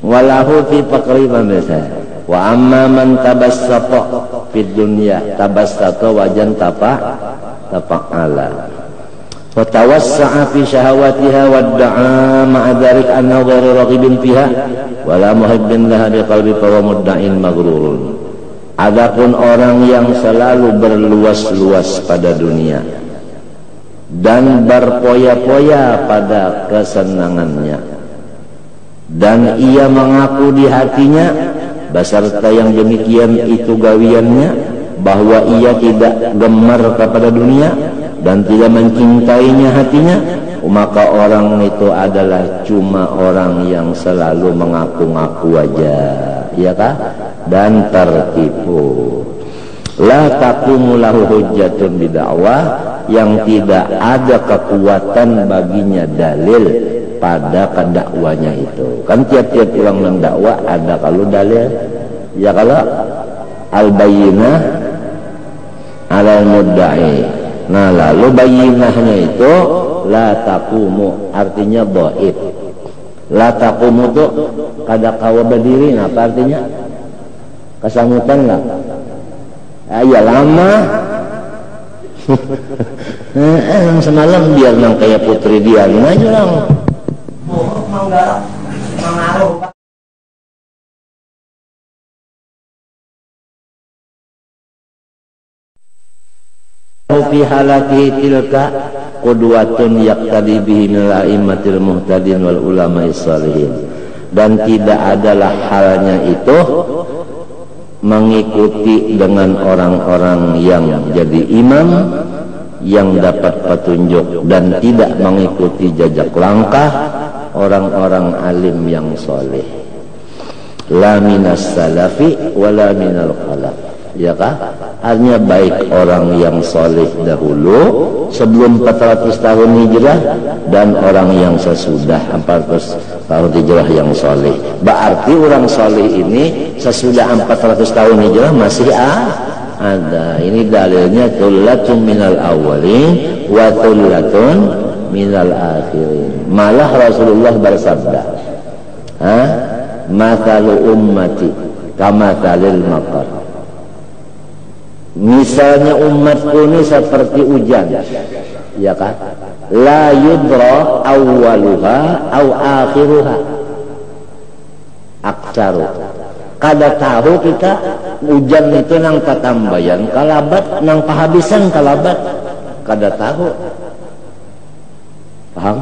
walahu fi faqri biasa. Wa amma man tabassata fid dunya tabassata wajan tapa'ala wa tawassa'a fi syahawatiha wa da'a ma'a dzalik annahu ghairu raghibin fiha wa la muhibbin laha biqalbi fa huwa mudda'in maghrurun. Adapun orang yang selalu berluas-luas pada dunia dan berpoya-poya pada kesenangannya, dan ia mengaku di hatinya beserta yang demikian itu gawiannya bahwa ia tidak gemar kepada dunia dan tidak mencintainya hatinya, maka orang itu adalah cuma orang yang selalu mengaku-ngaku aja, ya kah? Dan tertipu. La taqumu lahu hujjatun bidakwah, yang tidak ada kekuatan baginya dalil pada kedakwanya itu. Kan tiap-tiap orang mendakwah ada kalau dalil, ya kalau al-bayyinah alal mudda'i. Nah, lalu bayyinahnya itu la taqumu, artinya dhaif. La taqumu itu kada kawa berdiri, apa artinya? Kesamutan lah. Ya lama. Semalam biar nang kayak putri dia aja lang. Mengaruh. fi halaki tilka qudwatun yaqtadi bihi minal a'immatil muhtadin wal ulama'is shalihin. Dan tidak adalah halnya itu mengikuti dengan orang-orang yang jadi imam yang dapat petunjuk, dan tidak mengikuti jejak langkah orang-orang alim yang soleh. La minas salafi wala minal khalaf. Ya kah? Artinya baik orang yang soleh dahulu sebelum 400 tahun hijrah dan orang yang sesudah 400 tahun hijrah yang soleh. Berarti orang soleh ini sesudah 400 tahun hijrah masih ada. Ini dalilnya tullatun minal awwalin wa tullatun minal akhirin. Malah Rasulullah bersabda, mathalu ummati kamathalil matar. Misalnya umatku ini seperti hujan, ya kan? La yudra awwaluha aw akhiruha aksaru. Kada tahu kita hujan itu nang tatambayan kalabat, nang pahabisan kalabat, kada tahu. Paham?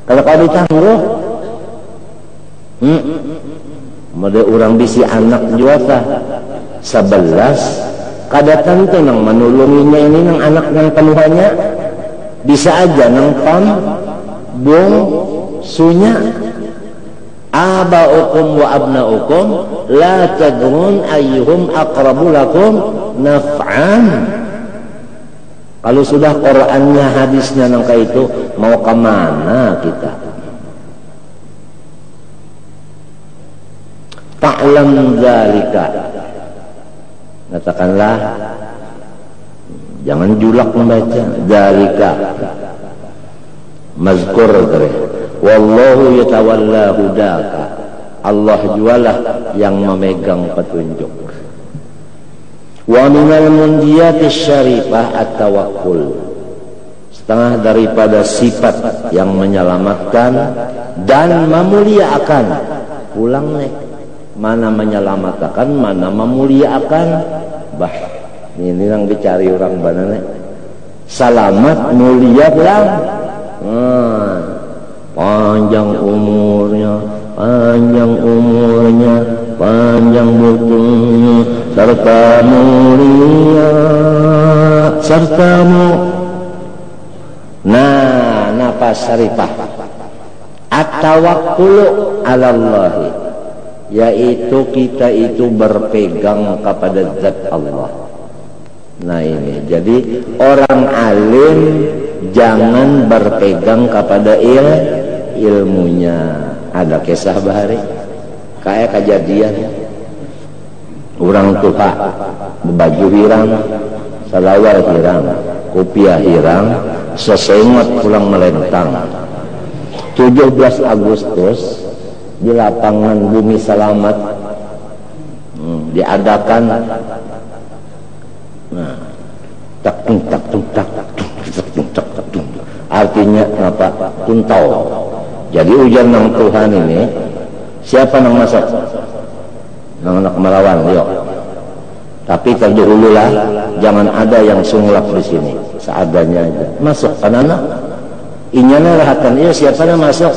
Kalau kau ditangguh, mode orang bisi anak juata 11, kada tentu nang menulunginya ini nang anak nang penuhannya, bisa aja nang pam bung sunya. Aba'ukum wa abna'ukum la tadrun ayyuhum aqrabu lakum naf'an. Kalau sudah Qur'annya hadisnya nang kayak itu, mau kemana kita? Ta'lam dzalika. Katakanlah, jangan julak membaca dzalika. Mazkur dari wallahu yatawalla hudaka. Allah jualah yang memegang petunjuk. Wa minal munjiyatis syarifah at-tawakkul. Setengah daripada sifat yang menyelamatkan dan memuliakan. Ulang nek, mana menyelamatkan, mana memuliakan. Bah, ini yang dicari orang banana. Salamat mulia lang. Panjang umurnya, panjang umurnya, panjang butuhnya, serta mulia, sertamu. Nah, nafas syarifah at-tawakkulu 'ala Allah, yaitu kita itu berpegang kepada zat Allah. Nah ini, jadi orang alim jangan berpegang kepada ilmunya. Ada kisah bahari kayak kejadian orang tua baju hirang, salawar hirang, kopiah hirang, sesengot pulang melentang. 17 Agustus di lapangan Bumi Selamat diadakan. Nah, tak tung tak tung tak tung tak tung tak tung. Artinya apa? Tuntau. Jadi ujian nang Tuhan ini, siapa nang masuk? Nang anak melawan, yuk. Tapi terdahululah, jangan ada yang sunglap di sini, seadanya aja. Masuk anak-anak, inyana rahatan. Iya, siapa yang masuk?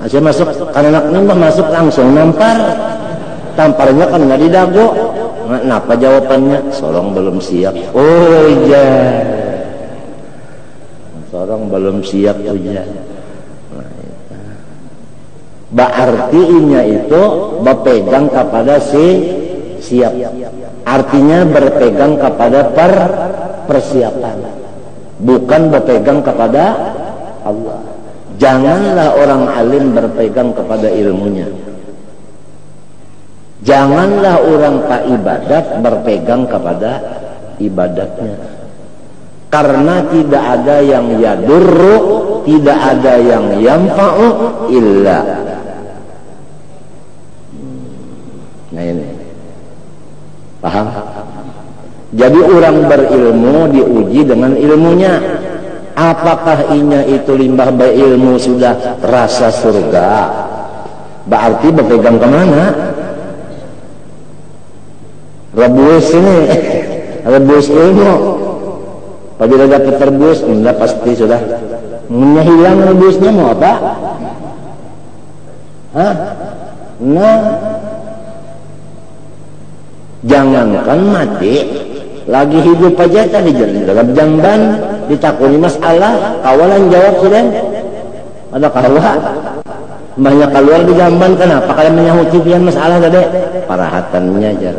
Saya masuk, anak-anak ini masuk langsung nampar. Tamparnya kan nggak didago. Kenapa jawabannya? Sorong belum siap. Oh iya, sorong belum siap ujian. Berarti inya itu berpegang kepada siap. Artinya berpegang kepada persiapan, bukan berpegang kepada Allah. Janganlah orang alim berpegang kepada ilmunya. Janganlah orang tak ibadat berpegang kepada ibadatnya. Karena tidak ada yang yadurru, tidak ada yang yanfa'u illa. Nah ini, paham? Jadi orang berilmu diuji dengan ilmunya. Apakah inya itu limbah berilmu sudah rasa surga? Berarti berpegang kemana? Rebuis ini rebus ilmu. Apabila dapat terbus, enggak pasti sudah hilang rebusnya, mau apa? Hah? Nah, jangankan mati, lagi hidup aja tadi dalam jamban ditakuni masalah, kawalan jawab sudah. Ada kawa banyak keluar di jamban, kenapa kalian menyahuti pian masalah tadi? Parahatannya aja.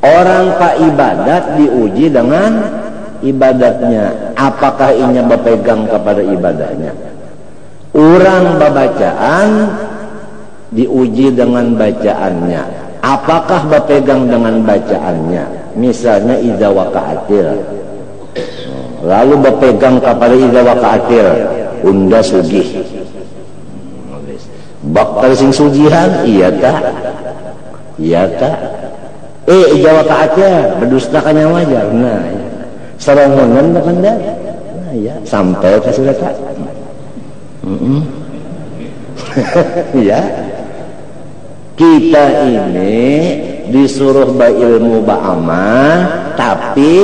Orang pak ibadat diuji dengan ibadatnya, apakah inya berpegang kepada ibadahnya. Orang babacaan diuji dengan bacaannya, apakah berpegang dengan bacaannya. Misalnya idza waqa'atil, lalu berpegang kepada idza waqa'atil, unda sugih. Bakal sing sugihan, iya tak? Iya tak? Idza waqa'atil, berdustakannya wajar. Nah, ya. Serongonan benar. Nah, ya, sampai ke sudah tak? Ya. Kita ini disuruh berilmu ba'amal, tapi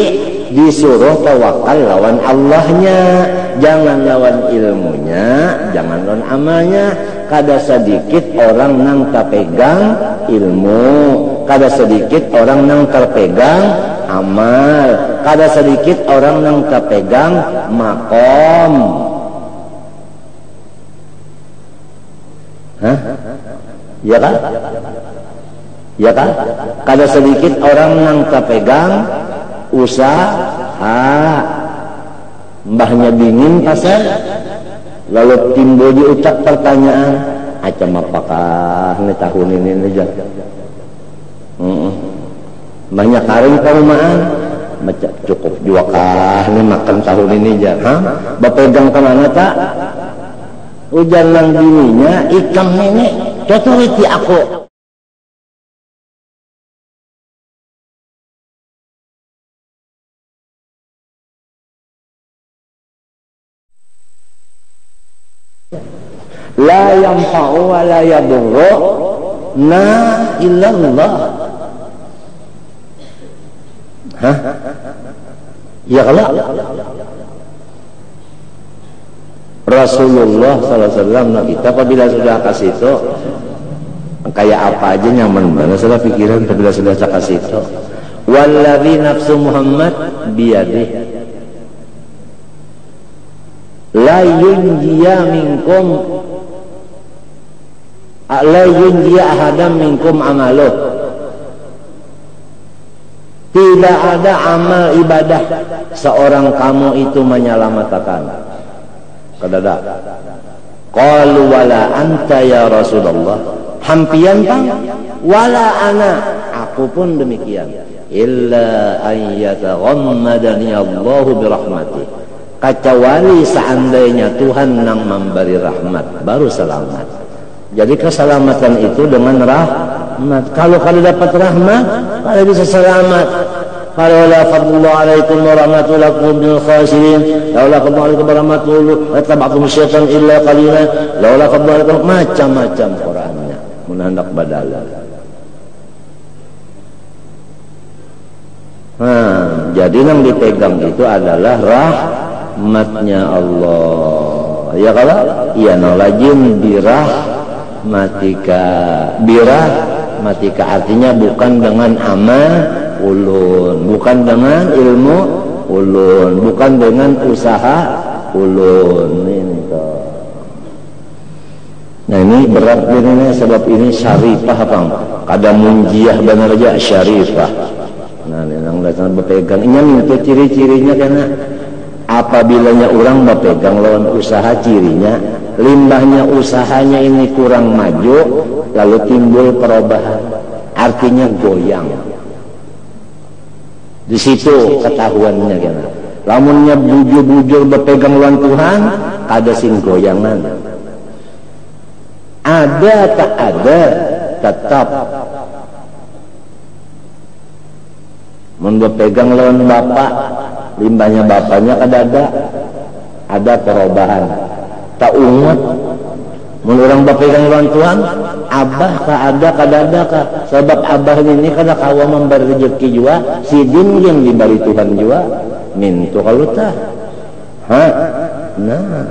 disuruh tawakal lawan Allahnya. Jangan lawan ilmunya, jangan lawan amalnya. Kada sedikit orang nang terpegang ilmu, kada sedikit orang nang terpegang amal, kada sedikit orang nang terpegang makom. Hah? Ya kan? Ya kan? Kada sedikit orang nang terpegang usaha. Mbahnya dingin pasar, lalu timbul di utak pertanyaan, acam apakah ini tahun ini aja? Banyak karing perumahan, cukup juga kah ini makan tahun ini aja? Hah? Berpegang kemana tak? Hujan nang dininya, ikam ini, cotoriti aku. La yanfa'u wa la yadurru na illallah. Hah? Ya kalau Rasulullah SAW kita apabila sudah kasih itu kayak apa aja nyaman banget sudah pikiran apabila sudah kasih itu. Walladzi nafsu Muhammad biyadih la yunjiya minkum la yunjiya ahadam minkum amaluh. Tidak ada amal ibadah seorang kamu itu menyelamatkan. Kadada qalu wala anta ya Rasulullah, hampian bang, wala ana, aku pun demikian, illa ayyataghammadani Allahu birahmati, kecuali seandainya Tuhan nang memberi rahmat baru selamat. Jadi keselamatan itu dengan rahmat. Kalau dapat rahmat, kalau bisa selamat. Kalau la fadlullah alaikum wa rahmatullahi bil khasirin, laula fadlullahi wa rahmatullahi wa tabaqtum syaitan illa qalilan, laula fadlullahi macam-macam Qur'annya menandak badalan. Jadi yang dipegang itu adalah rahmatnya Allah. Ya kalau iya nolajin birahmatika artinya bukan dengan amal ulun, bukan dengan ilmu ulun, bukan dengan usaha ulun. Ini toh. Nah ini berat ini sebab ini syarifah bang, kada munjiah benar aja syarifah. Nah ini yang dasar berpegang ini itu ciri-cirinya karena apabilanya orang berpegang lawan usaha, cirinya limbahnya usahanya ini kurang maju lalu timbul perubahan, artinya goyang. Di situ ketahuannya kan. Lamunnya bujur-bujur berpegang lawan Tuhan, ada sing goyangan. Ada tak ada tetap. Mun berpegang lawan bapak, limbahnya bapaknya kada ada perubahan. Tak umat Mun urang bapegang lawan Tuhan, abah ka ada kadada ka. Sebab abah ini kada kawa memberi rezeki jua, sidin yang diberi Tuhan jua. Mintu kalau tah. Nah.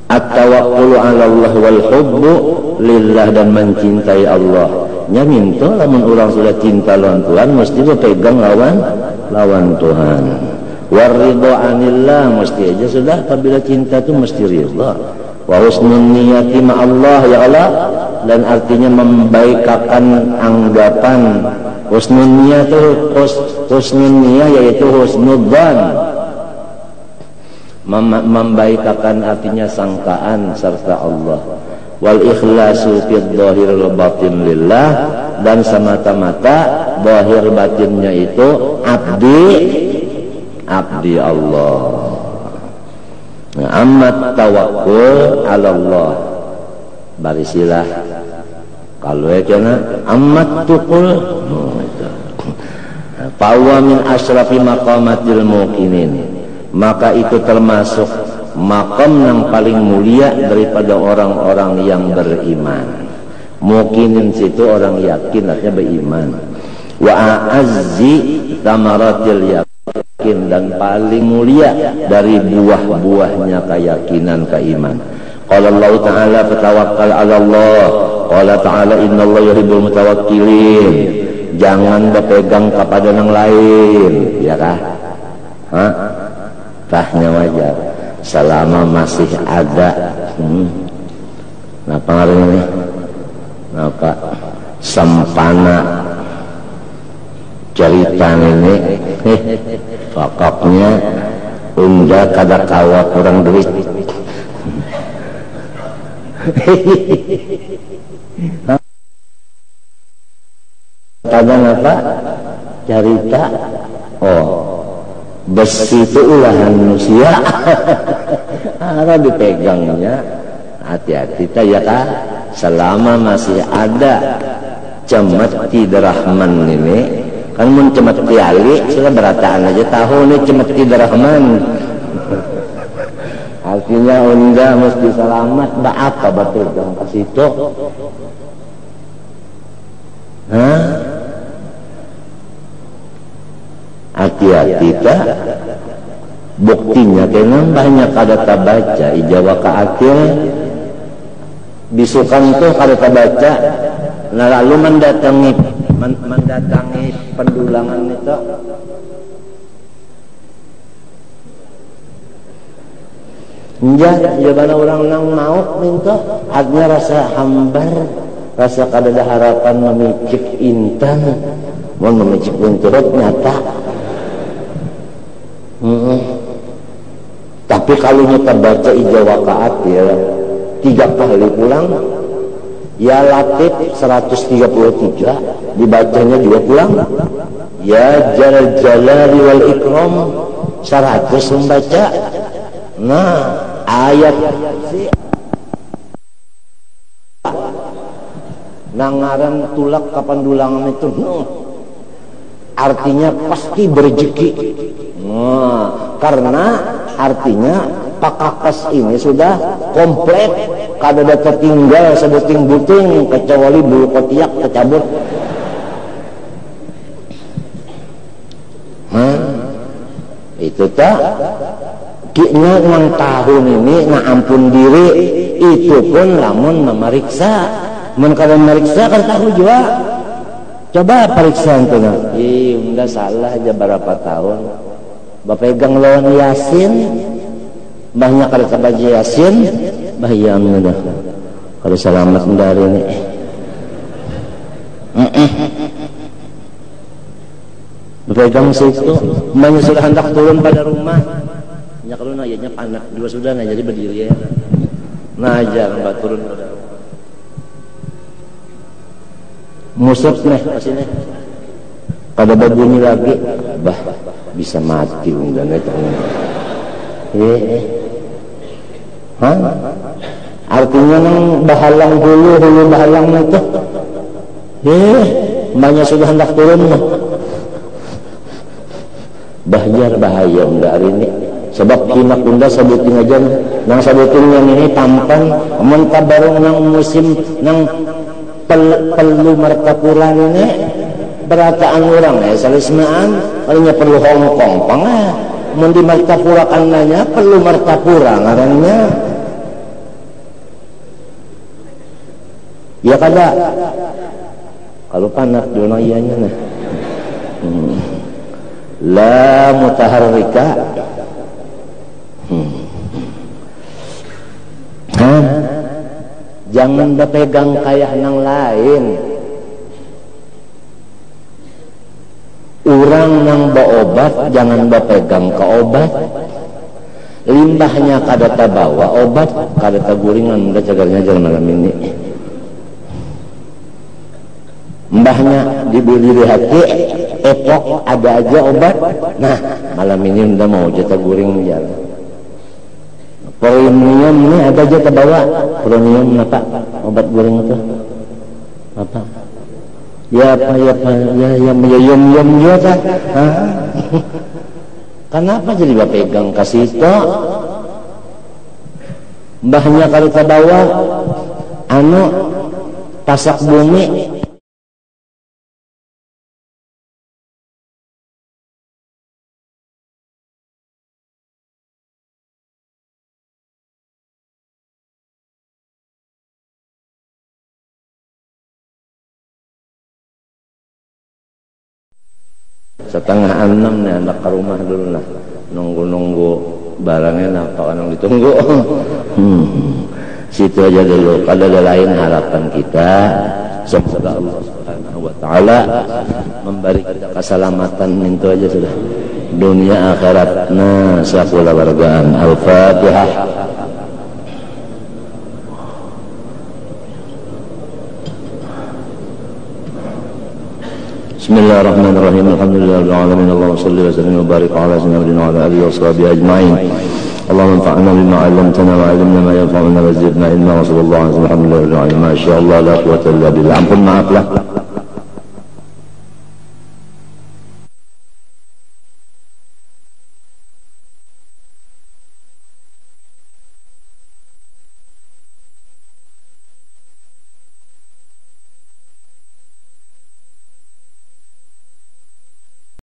At-tawakkulu 'ala Allah wal hubbu lillah, dan mencintai Allah. Nya mintu lamun urang sudah cinta lawan Tuhan mesti berpegang lawan Tuhan. Waridho anillah, mesti aja sudah apabila cinta itu mesti ridha. Wa husnun niyati ma Allah, ya Allah, dan artinya membaikakan anggapan. Husnun niyah itu husnun niyah yaitu husnudzan, membaikakan artinya sangkaan serta Allah. Wal ikhlasu fid dhahir wal batin lillah, dan semata-mata zahir batinnya itu abdi Allah. Nah, amat tawakkul 'ala Allah. Barisilah kalau kena amat tukul. Fawa min asrafi maqamatil muqinin, maka itu termasuk makam yang paling mulia daripada orang-orang yang beriman. Muqinin situ orang yakin, artinya beriman. Wa a'azzi tamaratil yakin, dan paling mulia dari buah-buahnya keyakinan keiman. Qala Allah Ta'ala fatawakkal 'ala Allah. Qala Ta'ala innallaha yuhibbul mutawakkilin. Jangan berpegang kepada yang lain, ya kah? Tahnya wajar selama masih ada. Napa ngaran ini? Napa sempana cerita ini pokoknya unda kada kawa kurang duit. Kadang apa? Cerita besi itu ulahan manusia. Harus dipegangnya. Hati-hati ya kak. Selama masih ada cemeti Rahman ini, kan mun cemeti Ali sudah berataan aja tahu nih cemeti Rahman. Artinya unda mesti selamat. Apa betul dong ke situ? Hati-hati tak. Buktinya kenapa banyak kada tabaca ijawa ka akil bisukan tuh kada tabaca. Nah lalu mendatangi pendulangan itu, jabana orang nang maut minta artinya rasa hambar, rasa kada ada harapan memicik intan, mau memicik bunturut nyata. Tapi kalau kita baca ijawa kaatil 3 kali pulang, ya Latif 133 dibacanya juga pulang, ya Jalal Jalali wal Ikram 100 membaca. Nah ayat nangaran tulak kapan dulangan itu artinya pasti berjeki. Karena artinya pakakas ini sudah komplit, kada ada tertinggal sebuting-buting kecuali bulu kotiak tercabut. Itu tak kiknya yang tahun ini ampun diri itu pun lamun memeriksa, kada memeriksa kan tahu juga. Coba periksa itu udah salah aja berapa tahun bapegang lawan Yasin, banyak kada baca Yasin, bahaya dah kalau selamat dari ini. Bapegang situ, banyak sudah hendak turun pada rumah. Ya kalau nayanya panak juga sudah jadi berdiri ya. Nah jangan turun pada rumah. Musuk nih sini. Pada berbunyi lagi, bah bisa mati undang itu. Artinya nang bahalang hulu bahalang itu. Banyak sudah hendak turun. Bahaya unda hari ini. sebab kina kunda sabuting aja nang sabuting yang ini tampan mentah bareng nang musim nang perlu martapuran ini berataan orang salismaan palingnya perlu hongkong pangah mun di martapura kananya perlu martapura ngarannya ya kada kalau panak dulu ianya nah la mutaharrika jangan berpegang kayak nang lain orang nang berobat jangan berpegang ke obat limbahnya kada tabawa obat kada taguringan udah cagarnya jangan malam ini mbahnya dibeli hati epok ada aja obat nah malam ini udah mau jatah guring jalan premium ini ada aja terbawa premium apa obat guring itu apa ya apa ya yum ya kan kenapa jadi pegang kasih itu mbahnya kalau terbawa anu pasak bumi setengah 6 nih anak ke rumah dulu lah nunggu barangnya apa yang ditunggu situ aja dulu kalau ada lain harapan kita semoga Allah Subhanahu wa taala memberi kita keselamatan itu aja sudah dunia akhirat nah syakula wargaan al-fatihah. Bismillahirrahmanirrahim. Alhamdulillahirabbil alamin. Allahumma shalli wa sallim wa barik ala sayyidina wa ala alihi wa sahbihi ajma'in. Allahumma anfa'na bima 'allamtana wa 'allimna ma yanfa'una wa zidna ilma wa sallallahu alaihi wa sallam. Alhamdulillah, ma sya Allah la quwwata illa billah. Ampun maaf lah.